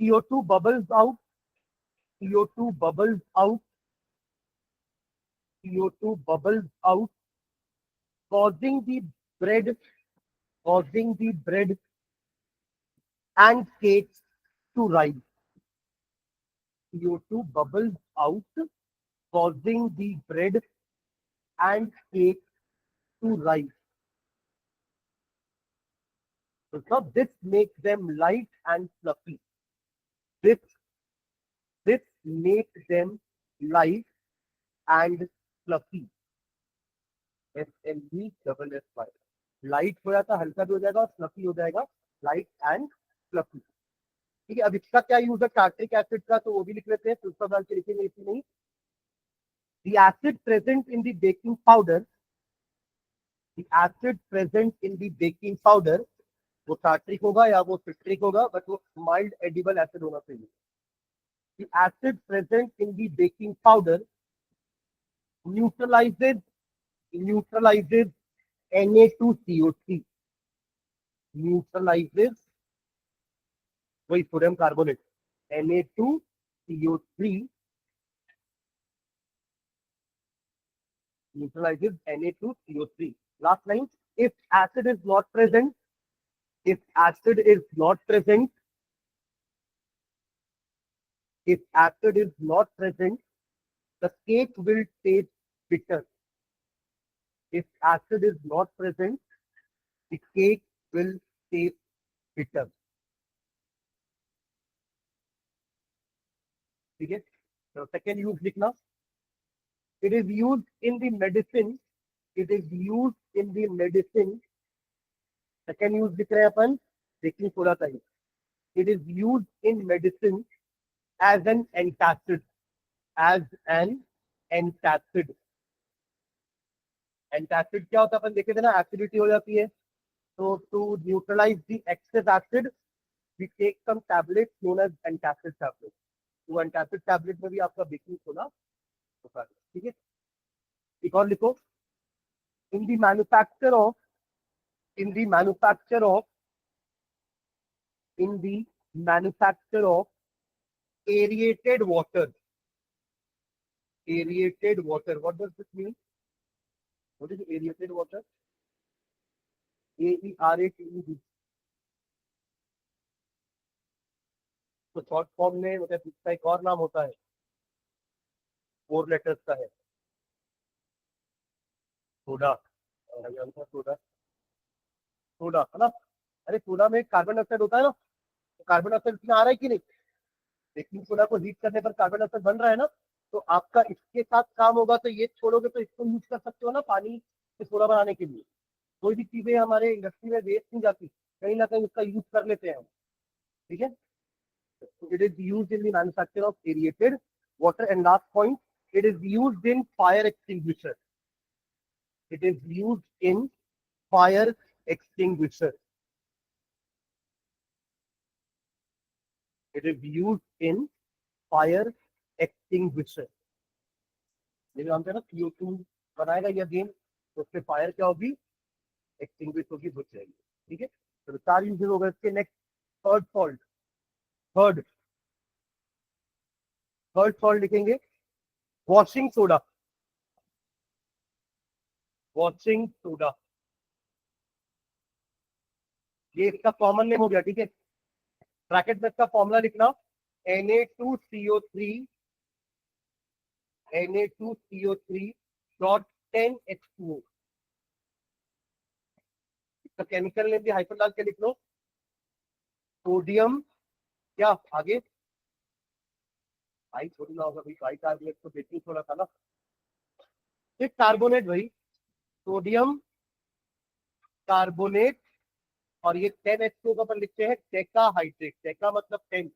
Speaker 1: CO2 bubbles out, CO2 bubbles out, CO2 bubbles out, causing the bread and cakes to rise. CO2 bubbles out, causing the bread and cake to rise. So this makes them light and fluffy. This makes them light and fluffy. SLE. Light हो जाता, हल्का भी हो जाएगा और fluffy हो जाएगा, light and fluffy. ठीक है, अब इसका क्या यूज है टार्ट्रिक एसिड का, तो वो भी लिख लेते हैं, तो उसका डाल के लिखेंगे इसी नहीं। The acid present in the baking powder, the acid present in the baking powder, वो टार्ट्रिक होगा या वो सिट्रिक होगा, बट वो माइल्ड एडिबल एसिड होना चाहिए। The acid present in the baking powder neutralizes Na2CO3, neutralizes वही sodium carbonate, Na2CO3 neutralizes Na2CO3. Last line, if acid is not present, if acid is not present, if acid is not present, the cake will taste bitter. If acid is not present, the cake will taste bitter. ठीक है, तो second use लिखना, it is used in the medicine, it is used in the medicine, second use लिख रहे हैं अपन baking soda का ही, it is used in medicine as an antacid, as an antacid। Antacid क्या होता है, अपन देखे थे ना, एसिडिटी हो जाती है, तो to neutralise the excess acid we take some tablet known as antacid tablet. तो एंटासिड टैबलेट में भी आपका बेकिंग सोडा होता है। ठीक है, एक और लिखो, in the manufacture of in the manufacture of in the manufacture of aerated water, aerated water, what does this mean? What is aerated water? AERATED, तो शॉर्ट फॉर्म में मतलब इसका एक और नाम होता है, 4 लेटर्स का है, सोडा, सोडा, सोडा है ना। अरे सोडा में कार्बन डाइऑक्साइड होता है ना, तो कार्बन डाइऑक्साइड इसमें आ रहा है कि नहीं, बेकिंग सोडा को हीट करने पर कार्बन डाइऑक्साइड बन रहा है ना, तो आपका इसके साथ काम होगा, तो ये छोड़ोगे तो इसको यूज कर सकते हो ना पानी से सोडा बनाने के लिए। कोई भी चीजें हमारे इंडस्ट्री में वेस्ट नहीं जाती, कहीं ना कहीं उसका यूज कर लेते हैं हम। ठीक है, it is used in the manufacture of aerated water, and last point, it is used in fire extinguisher, it is used in fire extinguisher, it is used in fire extinguisher। ये जानते हैं ना, CO2 बनाएगा ये again, तो उससे fire क्या होगी, एक्सटिंग्विश होगी, बुझ जाएगी। ठीक है, तो 4 यूजेस हो गए इसके। Next third salt, third third salt लिखेंगे वॉशिंग सोडा, वॉशिंग सोडा, ये इसका कॉमन नेम हो गया। ठीक है, ब्रैकेट में इसका फॉर्मूला लिखना, Na2CO3 Na2CO3 डॉट 10H2O। इसका केमिकल नेम भी हाइफन डाल के लिख लो, सोडियम क्या आगे भाई थोड़ी ना होगा भाई, बाई कार्बोनेट तो बेकिंग सोडा था ना, एक कार्बोनेट भाई, सोडियम कार्बोनेट, और ये 10H2O का अपन लिखते हैं डेका हाइड्रेट। डेका मतलब 10,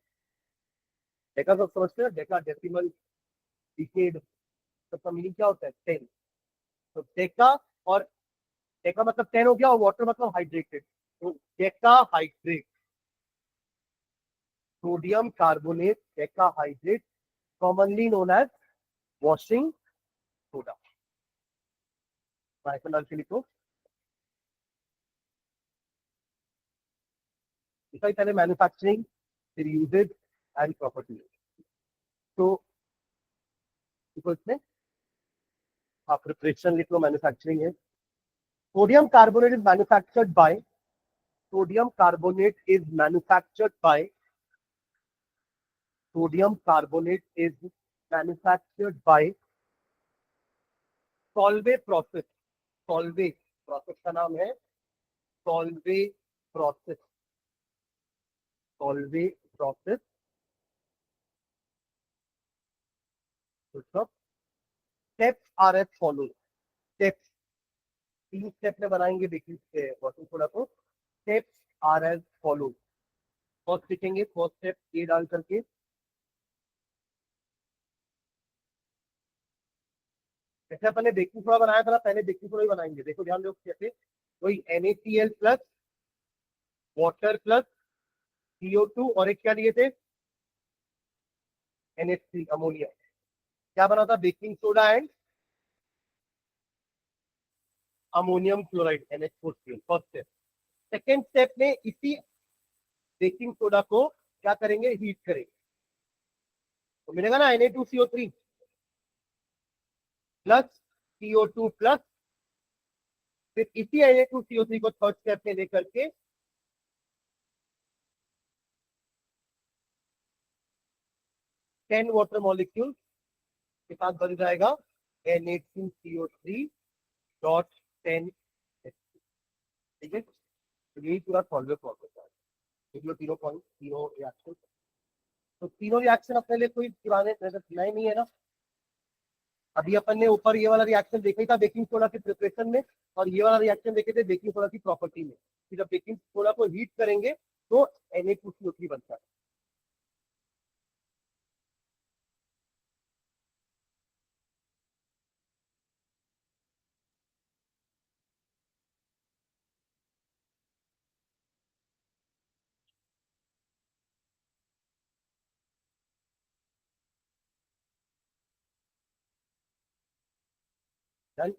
Speaker 1: डेका सब समझते हैं, डेका डेसिमल डिकेड, सबका मीनिंग क्या होता है 10। तो डेका, और डेका मतलब 10 हो गया, और वाटर मतलब हाइड्रेटेड, तो deca hydrate, sodium carbonate deca hydrate, commonly known as washing soda. डाल के लिखो, इसका पहले मैन्युफैक्चरिंग, फिर यूजेज एंड प्रॉपर्टी। तो इसमें आप प्रिपरेशन लिख लो, मैन्युफैक्चरिंग है। Sodium carbonate is manufactured by, sodium carbonate is manufactured by, sodium carbonate is manufactured by Solvay process। Solvay process का नाम है Solvay process। Solvay process। Steps are as follow. Steps 3 step में बनाएंगे baking washing soda को। Steps are as follow. First लिखेंगे, first step ये डाल करके, जैसे अपन ने बेकिंग सोडा बनाया था ना, पहले बेकिंग सोडा ही बनाएंगे। देखो ध्यान दो कैसे, वही NaCl plus water plus CO2, और एक क्या लिए थे NH3 अमोनिया। क्या बना था, baking soda and ammonium chloride NH4Cl। First step. Second step में इसी बेकिंग सोडा को क्या करेंगे, हीट करेंगे, तो मिलेगा ना Na2CO3 प्लस CO2 प्लस, फिर इसी Na2CO3 को थर्ड स्टेप में लेकर के 10 वाटर मॉलिक्यूल के साथ बन जाएगा Na2CO3 डॉट 10। ठीक है, तो यही पूरा सॉल्वर प्रोसेस है। देख लो तीनों पॉइंट, तीनों रिएक्शन। तो तीनों रिएक्शन अपने लिए कोई पुराने नए नहीं है ना। अभी अपन ने ऊपर ये वाला रिएक्शन देखा ही था बेकिंग सोडा के प्रिपरेशन में, और ये वाला रिएक्शन देखे थे बेकिंग सोडा की प्रॉपर्टी में, कि जब बेकिंग सोडा को हीट करेंगे तो Na2CO3 बनता है। Done?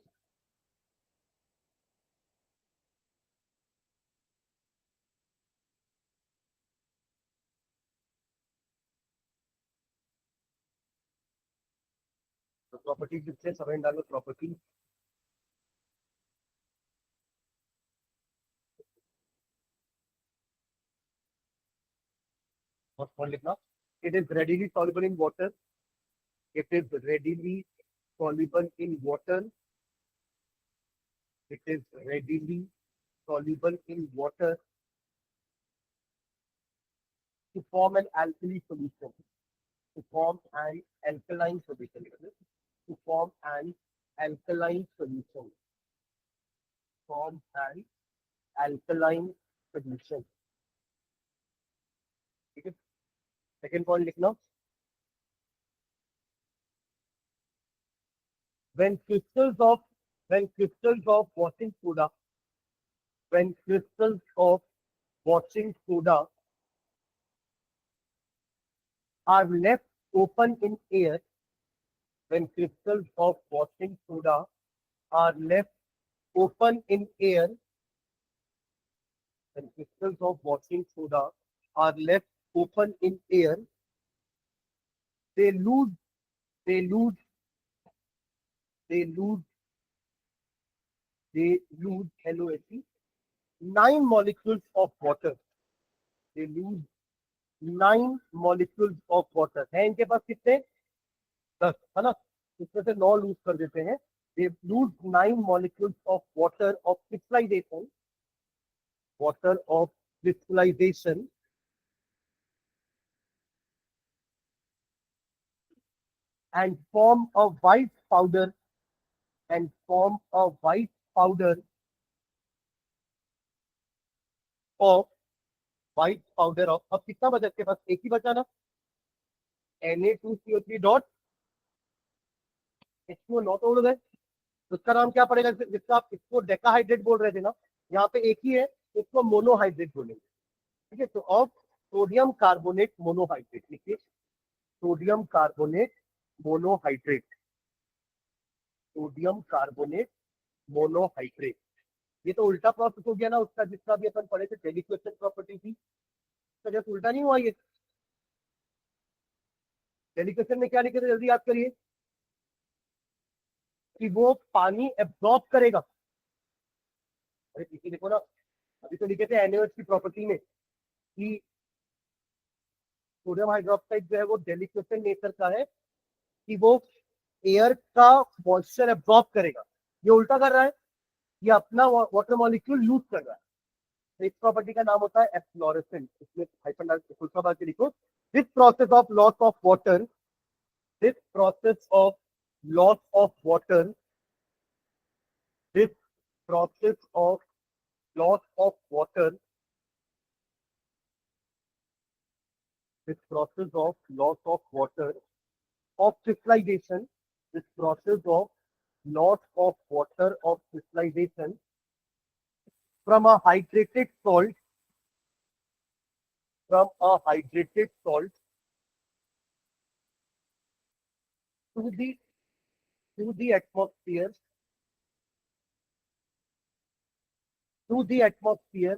Speaker 1: तो प्रॉपर्टी किससे सब डालो, प्रॉपर्टी फर्स्ट पॉइंट लिखना, it is readily soluble in water, it is readily soluble in water, it is readily soluble in water to form an alkali solution, to form an alkaline solution, to form an alkaline solution, form an alkaline solution। ठीक है, second point लिखना, when crystals of when crystals of washing soda when crystals of washing soda are left open in air, when crystals of washing soda are left open in air, when crystals of washing soda are left open in air, they lose, they lose, they lose, they lose LOHC, 9 molecules of water. They lose 9 molecules of water। है इनके पास कितने, 10 है ना, इसमें से 9 loose कर देते हैं, they lose 9 molecules of water of crystallization, water of crystallization, and form a white powder and form a white powder of white powder of, अब कितना बचा इसके पास, एक ही बचा ना, Na2CO3 डॉट H2O नॉट उड़ गए, तो उसका नाम क्या पड़ेगा, जिसका आप इसको डेकाहाइड्रेट बोल रहे थे ना, यहाँ पे एक ही है, इसको मोनोहाइड्रेट बोलेंगे। ठीक है, तो ऑफ सोडियम कार्बोनेट मोनोहाइड्रेट लिखिए, sodium carbonate monohydrate, sodium carbonate monohydrate. ये तो उल्टा प्रोसेस हो गया ना उसका, जिसका भी अपन पढ़े थे डेलिक्वेशन प्रॉपर्टी थी, तो जैसे उल्टा नहीं हुआ ये। डेलिक्वेशन में क्या लिखे थे, जल्दी याद करिए, कि वो पानी एब्जॉर्ब करेगा। अरे पीछे देखो ना, अभी तो लिखे थे NaOH की प्रॉपर्टी में कि सोडियम हाइड्रोक्साइड जो है वो डेलिक्वेशन नेचर का है, कि वो एयर का मॉइस्चर एब्जॉर्ब करेगा। ये उल्टा कर रहा है, ये अपना वाटर मॉलिक्यूल लूज कर रहा है। तो इस प्रॉपर्टी का नाम होता है एफ्लोरेसेंस। इसमें हाइफन डाल के फुल स्टॉप के लिखो, this process of loss of water, this process of loss of water, this process of loss of water, this process of loss of water of crystallization, this process of loss of water of crystallization from a hydrated salt, from a hydrated salt to the atmosphere, to the atmosphere,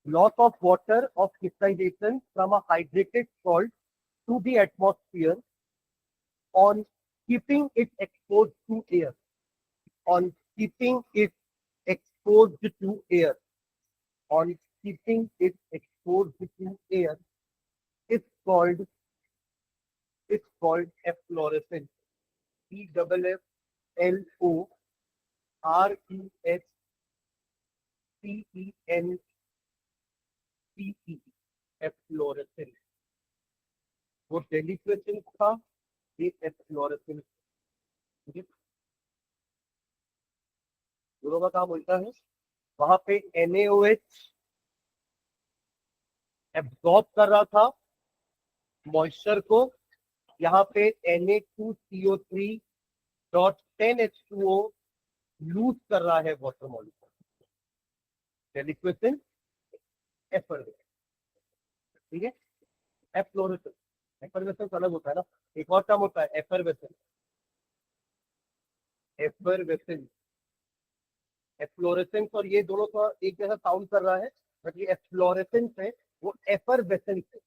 Speaker 1: loss of water of crystallization from a hydrated salt to the atmosphere on keeping it exposed to air, on keeping it exposed to air, on keeping it exposed to air is called efflorescence. EFFLORESCENCE, efflorescence. वो डेलिक्वेशन था, ये efflorescence। दोनों का काम उल्टा है। वहां पे NaOH एब्जॉर्ब कर रहा था मॉइस्चर को, यहाँ पे Na2CO3 डॉट 10H2O लूज कर रहा है वाटर मॉलिक्यूल। डेलिक्वेशन एफर्वेसेंस, ठीक है। एफ्लोरेसेंस, एफर्वेसेंस अलग होता है ना, एक और टर्म होता है एफर्वेसेंस, एफर्वेसेंस, एफ्लोरेसेंस, और ये दोनों का एक जैसा साउंड कर रहा है, बट ये एफ्लोरेसेंस है, वो एफरवेसेंस है।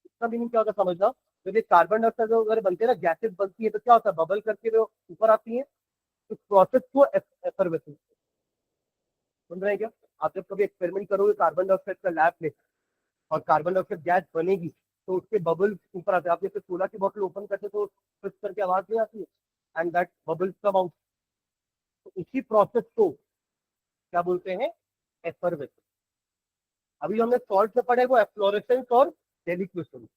Speaker 1: इसका मीनिंग क्या होता है समझना, तो ये कार्बन डाइऑक्साइड अगर बनते हैं ना, गैसेस बनती है, तो क्या होता है, बबल करके वो ऊपर आती है, इस प्रोसेस को एफरवेसेंस सुन रहे हैं क्या। आप जब कभी एक्सपेरिमेंट करोगे कार्बन डाइऑक्साइड का लैब में, और कार्बन डाइऑक्साइड गैस बनेगी, तो उसके बबल ऊपर आते हैं। आप जैसे सोडा की बोतल ओपन करते तो प्रेस करके आवाज नहीं आती है, and that bubbles come out. तो इसी प्रोसेस को क्या बोलते हैं, एफरवेसेंस। अभी हमने सॉल्ट में पढ़े वो एफ्लोरेसेंस और डेलिक्वेशन,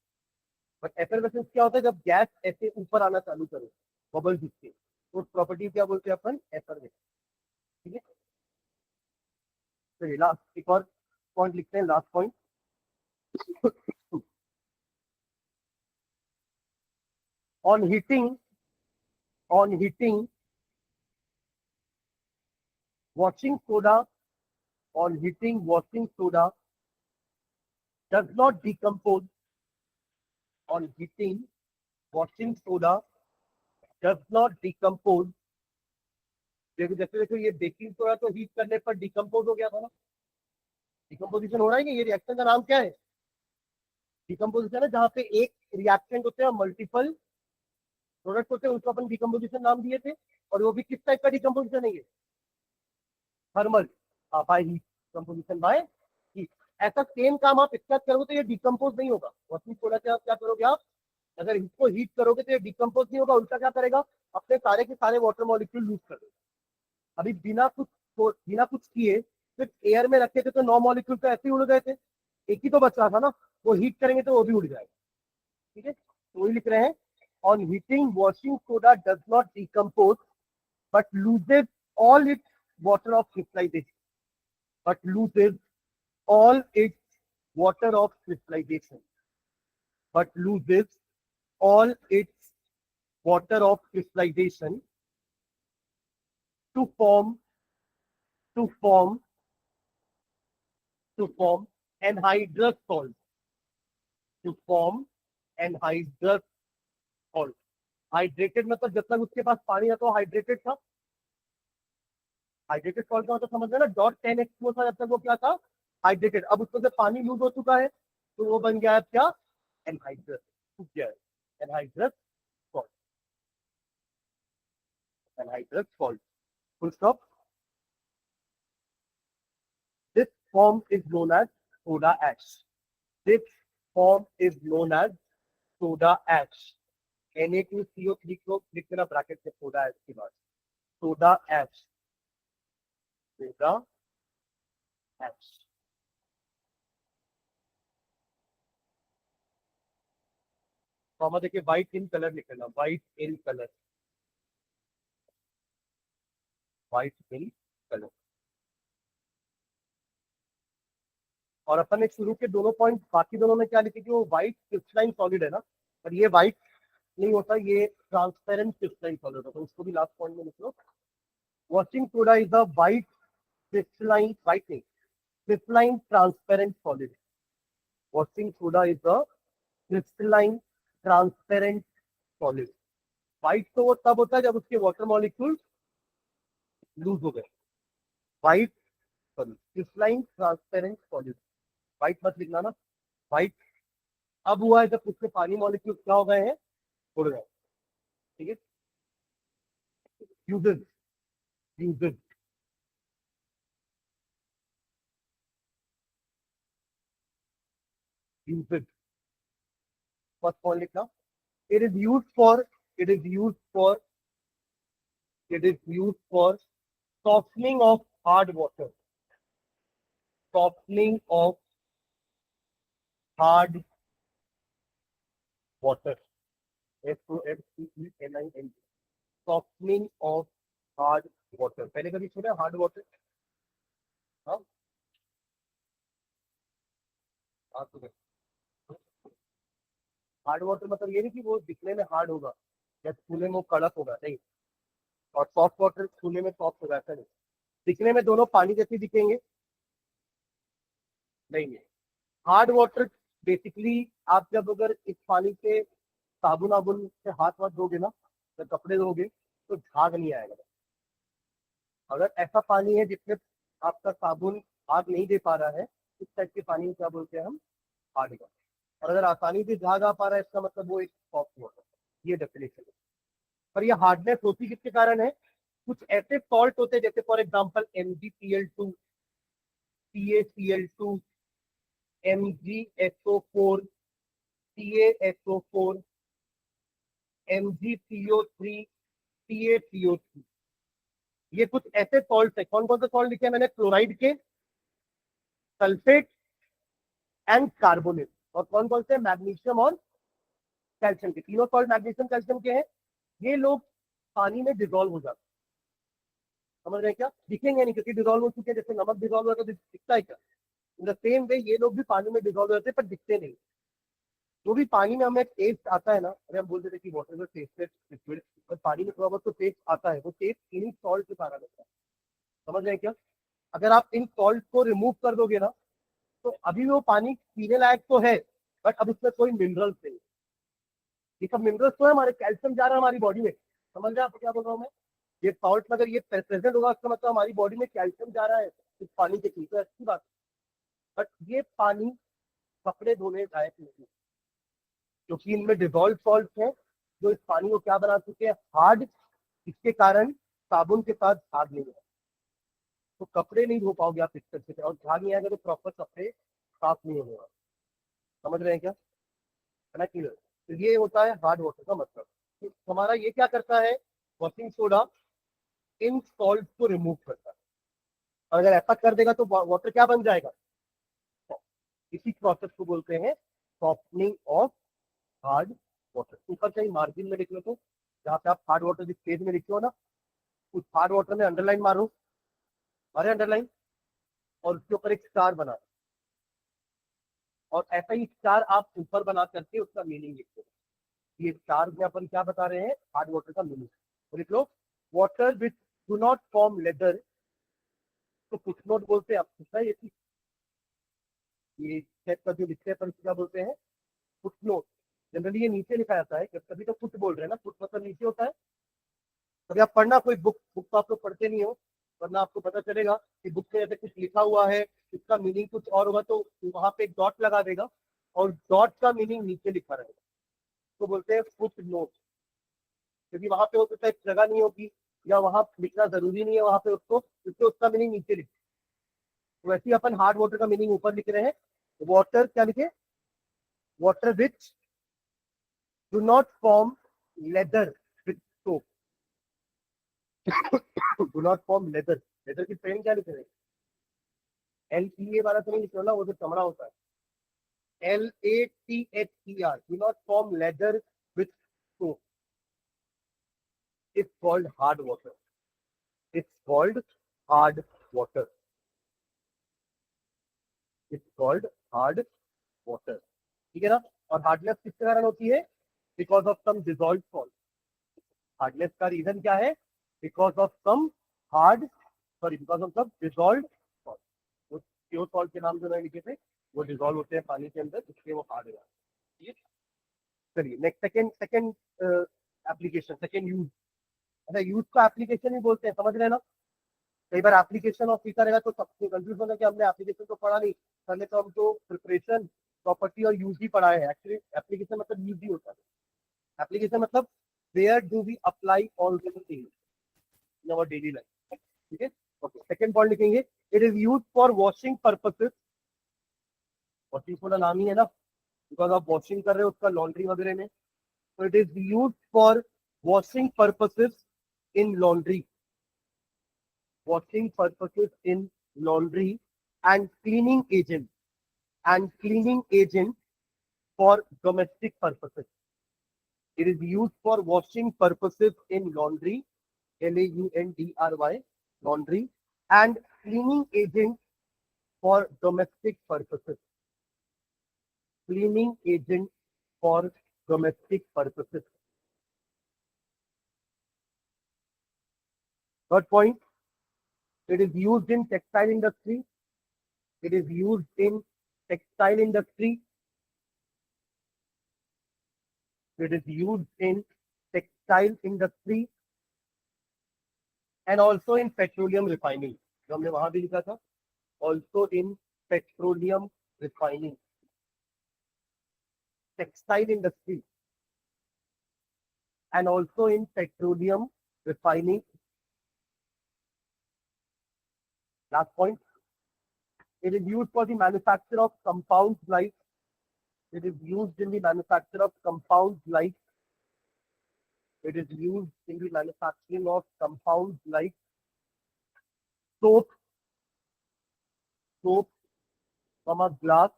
Speaker 1: बट एफरवेसेंस क्या होता है, जब गैस ऐसे ऊपर आना चालू करे, बबल दिखते, तो उस प्रॉपर्टी क्या बोलते हैं अपन, एफरवेसेंस। ठीक है, तो लास्ट एक और पॉइंट लिखते हैं, last point. on heating washing soda, on heating washing soda does not decompose, on heating washing soda does not decompose। देखो जैसे देखो ये बेकिंग सोडा तो हीट करने पर डिकम्पोज हो गया था ना, डिकम्पोजिशन हो रहा है कि, ये रिएक्शन का नाम क्या है, डिकम्पोजिशन है। जहां पे एक रिएक्टेंट होते हैं, मल्टीपल प्रोडक्ट होते हैं, उसको अपन डिकम्पोजिशन नाम दिए थे। और वो भी किस टाइप का डिकम्पोजिशन है, ये thermal, by heat, composition by heat. ऐसा सेम काम आप इसके साथ करोगे तो ये डिकम्पोज नहीं होगा। वॉशिंग सोडा से आप क्या करोगे, आप अगर इसको हीट करोगे तो ये डिकम्पोज नहीं होगा, उल्टा क्या करेगा, अपने सारे के सारे वाटर मॉलिक्यूल लूज कर देगा। अभी बिना कुछ किए सिर्फ एयर में रखे थे तो 9 मॉलिक्यूल तो ऐसे ही उड़ गए थे, एक ही तो बच रहा था ना, वो हीट करेंगे तो वो भी उड़ जाएगा। ठीक है, तो वही लिख रहे हैं, on heating washing soda does not decompose but loses all its water of crystallisation, but loses all its water of crystallization, but loses all its water of crystallization to form to form to form anhydrous salt, to form anhydrous salt. Hydrated मतलब जब तक उसके पास पानी था तो hydrated था। Hydrated salt का मतलब समझ रहे ना, .10x वो था जब तक वो क्या था, हाइड्रेटेड। अब उसमें से पानी लूज हो चुका है तो वो बन गया है क्या, एनहाइड्रस, सूख गया है, anhydrous salt, anhydrous salt, full stop. This form is known as soda ash, this form is known as soda ash. Na2CO3 को लिख देना ब्रैकेट में सोडा एश के बाद, सोडा एश, सोडा एश। फॉर्मा देखिए, व्हाइट इन कलर लिखना, white in colour, white in colour. और अपन ने शुरू के दोनों पॉइंट, बाकी दोनों में क्या लिखे कि वो व्हाइट क्रिस्टलाइन सॉलिड है ना, पर ये व्हाइट नहीं होता, ये ट्रांसपेरेंट क्रिस्टलाइन सॉलिड होता है, उसको भी लास्ट पॉइंट में लिख लो। Washing soda is a white crystalline, white नहीं, crystalline transparent solid. Washing soda is a crystalline transparent solid. White तो वो तब होता है जब उसके वाटर मॉलिक्यूल लूज हो गए। White, sorry, crystalline transparent solid, white मत लिखना ना, व्हाइट अब हुआ है जब उसके पानी मॉलिक्यूल क्या हो गए हैं, उड़ गए। ठीक है, uses, uses, uses, first point लिखना, it is use for, it is use for, it is use for softening of hard water, softening of hard water, SOFTENING, softening of hard water। पहले कभी सुना हार्ड वाटर? हाँ, hard water मतलब ये नहीं कि वो दिखने में हार्ड होगा या छूने में वो कड़क होगा, नहीं। और सॉफ्ट वाटर छूने में सॉफ्ट होगा, ऐसा नहीं। दिखने में दोनों पानी जैसे दिखेंगे, नहीं है। हार्ड वाटर बेसिकली आप जब अगर इस पानी से साबुन आबुन से हाथ वाथ धोगे ना, या कपड़े धोगे, तो झाग नहीं आएगा। अगर ऐसा पानी है जिसमें आपका साबुन आग नहीं दे पा रहा है, इस टाइप के पानी को क्या बोलते हैं हम, हार्ड वाटर। और अगर आसानी से झाग आ पा रहा है, इसका मतलब वो एक सॉफ्ट वाटर, ये डेफिनेशन है। पर ये हार्डनेस होती किसके कारण है, कुछ ऐसे सॉल्ट होते हैं जैसे for example MgCl2, CaCl2, MgSO4, CaSO4, MgCO3, CaCO3, ये कुछ ऐसे सॉल्ट है। कौन कौन से सॉल्ट लिखे हैं मैंने, क्लोराइड के, सल्फेट एंड कार्बोनेट। और कौन कौन से, मैग्नीशियम और कैल्शियम के, तीनों सॉल्ट मैग्नीशियम कैल्शियम के हैं। ये लोग पानी में डिजोल्व हो जाते हैं, समझ रहे हैं क्या, दिखेंगे नहीं क्योंकि डिजोल्व हो चुके हैं, जैसे नमक डिजोल्व होता है तो दिखता है क्या, इन द सेम वे ये लोग भी पानी में डिजोल्व होते हैं पर दिखते नहीं। जो भी पानी में हमें टेस्ट आता है ना, अरे हम बोलते थे कि वाटर में टेस्टेड लिक्विड, पर पानी में थोड़ा बहुत तो टेस्ट आता है, वो टेस्ट इन्हीं सॉल्ट के कारण होता है, समझ रहे हैं क्या। अगर आप इन सॉल्ट को रिमूव कर दोगे ना, तो अभी वो पानी पीने लायक तो है, बट अब उसमें कोई मिनरल्स नहीं है। ये सब मिनरल्स तो है, हमारे कैल्शियम जा रहा है हमारी बॉडी में, समझ रहे हैं आप क्या बोल रहा हूँ मैं। ये सॉल्ट में अगर ये प्रेजेंट होगा, उसका मतलब हमारी बॉडी में कैल्शियम जा रहा है इस पानी के थ्रू, तो अच्छी बात। बट ये पानी कपड़े धोने लायक नहीं है, क्योंकि इनमें डिजोल्व सॉल्ट है जो इस पानी को क्या बना चुके हैं, हार्ड, इसके कारण साबुन के साथ झाग नहीं है, तो कपड़े नहीं धो पाओगे आप इस तरीके से, और झाग नहीं आएगा तो प्रॉपर कपड़े साफ नहीं होगा। समझ रहे हैं क्या, है ना, क्लियर। तो ये होता है हार्ड वाटर का मतलब। तो हमारा ये क्या करता है, वॉशिंग सोडा इन सॉल्ट को रिमूव करता है। और अगर ऐसा कर देगा तो वाटर क्या बन जाएगा, इसी प्रोसेस को बोलते हैं सॉफ्टनिंग ऑफ हार्ड वाटर। ऊपर कहीं मार्जिन में लिख लो, तो जहाँ पे आप हार्ड वाटर जिस पेज में लिखे हो ना, उस हार्ड वाटर में अंडरलाइन मारो, अरे अंडरलाइन, और उसके ऊपर एक स्टार बना, और ऐसा ही स्टार आप ऊपर बना करके उसका मीनिंग लिखते हो। ये स्टार में अपन क्या बता रहे हैं, हार्ड वाटर का मीनिंग। तो लिख लो, water which do not form lather, तो कुछ नोट बोलते हैं, आप पूछना ये स्टेप का जो लिखते हैं पर क्या बोलते हैं, फुट नोट। जनरली ये नीचे लिखा जाता है, कभी तो फुट बोल रहे हैं ना, फुट मतलब नीचे होता है। कभी आप पढ़ना कोई बुक, तो आप लोग पढ़ते नहीं हो, वरना आपको पता चलेगा कि बुक में ऐसे कुछ लिखा हुआ है, इसका मीनिंग कुछ और होगा, तो वहां पे एक डॉट लगा देगा और डॉट का मीनिंग नीचे लिखा रहेगा, तो बोलते हैं फुट नोट। क्योंकि वहां पे हो सकता है जगह नहीं होगी, या वहां लिखना जरूरी नहीं है वहां पे उसको, इसलिए उसका मीनिंग नीचे लिख। तो वैसे ही अपन हार्ड वाटर का मीनिंग ऊपर लिख रहे हैं। वाटर क्या लिखे, water which do not form lather with soap, do not form leather, leather की स्पेलिंग क्या लिख रहे हैं, LEA वाला तो नहीं लिख रहे ना, वो जो चमड़ा होता है, LATHER, do not form lather with soap, it's called hard water, it's called hard water, it's called hard water. ठीक है ना। और हार्डनेस किसके कारण होती है, because of some dissolve salt. Hardness का रीजन क्या है, because of some hard, sorry because of some dissolve salt. वो प्योर सॉल्ट के नाम जो मैंने लिखे थे वो डिजॉल्व होते हैं पानी के अंदर, इसलिए वो हार्ड हो जाते हैं। चलिए next, second second application, second use. अच्छा, यूज का एप्लीकेशन ही बोलते हैं, समझ रहे हैं ना। कई बार एप्लीकेशन और सीखा रहेगा तो सबसे कंफ्यूज होगा कि हमने एप्लीकेशन तो पढ़ा नहीं, पहले तो हम तो प्रिपरेशन, प्रॉपर्टी और यूज ही पढ़ा है। एक्चुअली एप्लीकेशन मतलब यूज ही होता है। एप्लीकेशन मतलब where do we apply all this things in our daily life. ठीक है, ओके। सेकंड पॉइंट लिखेंगे, it is use for washing purposes. Washing थोड़ा नाम ही है ना, बिकॉज आप वॉशिंग कर रहे हो उसका लॉन्ड्री वगैरह में, तो it is use for washing purposes in laundry, washing purposes in laundry, and cleaning agent for domestic purposes. It is used for washing purposes in laundry, LAUNDRY, laundry, and cleaning agent for domestic purposes. Cleaning agent for domestic purposes. Third point, it is used in textile industry. It is used in textile industry. It is used in textile industry and also in petroleum refining. जो हमने वहां भी लिखा था, also in petroleum refining, textile industry and also in petroleum refining. Last point, it is used for the manufacture of compounds like, it is used in the manufacture of compounds like, it is used in the manufacturing of compounds like soap, from a glass,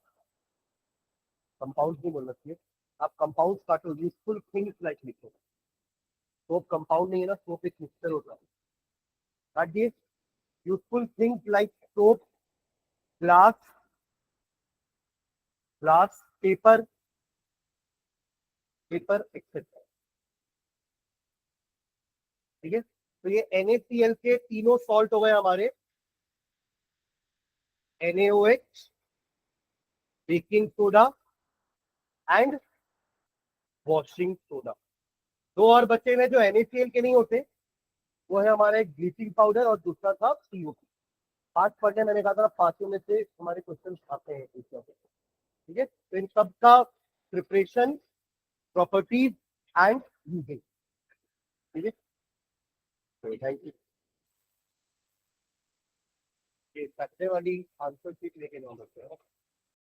Speaker 1: compound नहीं बोलना चाहिए, आप compound काटो, useful things like लिखो। Soap compound नहीं है ना, soap एक मिक्सचर होता है, काटिए। Useful things like soap, glass, paper, etcetera. ठीक है, तो ये NaCl के तीनों सॉल्ट हो गए हमारे, NaOH, baking soda and washing soda. दो और बचे में जो NaCl के नहीं होते, वो है हमारे ब्लीचिंग पाउडर और दूसरा था COP। 5 पढ़ने मैंने कहा था, 5 में से हमारे क्वेश्चन आते हैं इस टॉपिक। ठीक है, तो इन सब का प्रिपरेशन, प्रॉपर्टीज एंड यूजिंग। ठीक है, तो थैंक यू। ये सच्चे वाली आंसर शीट लेके जाओ बच्चे।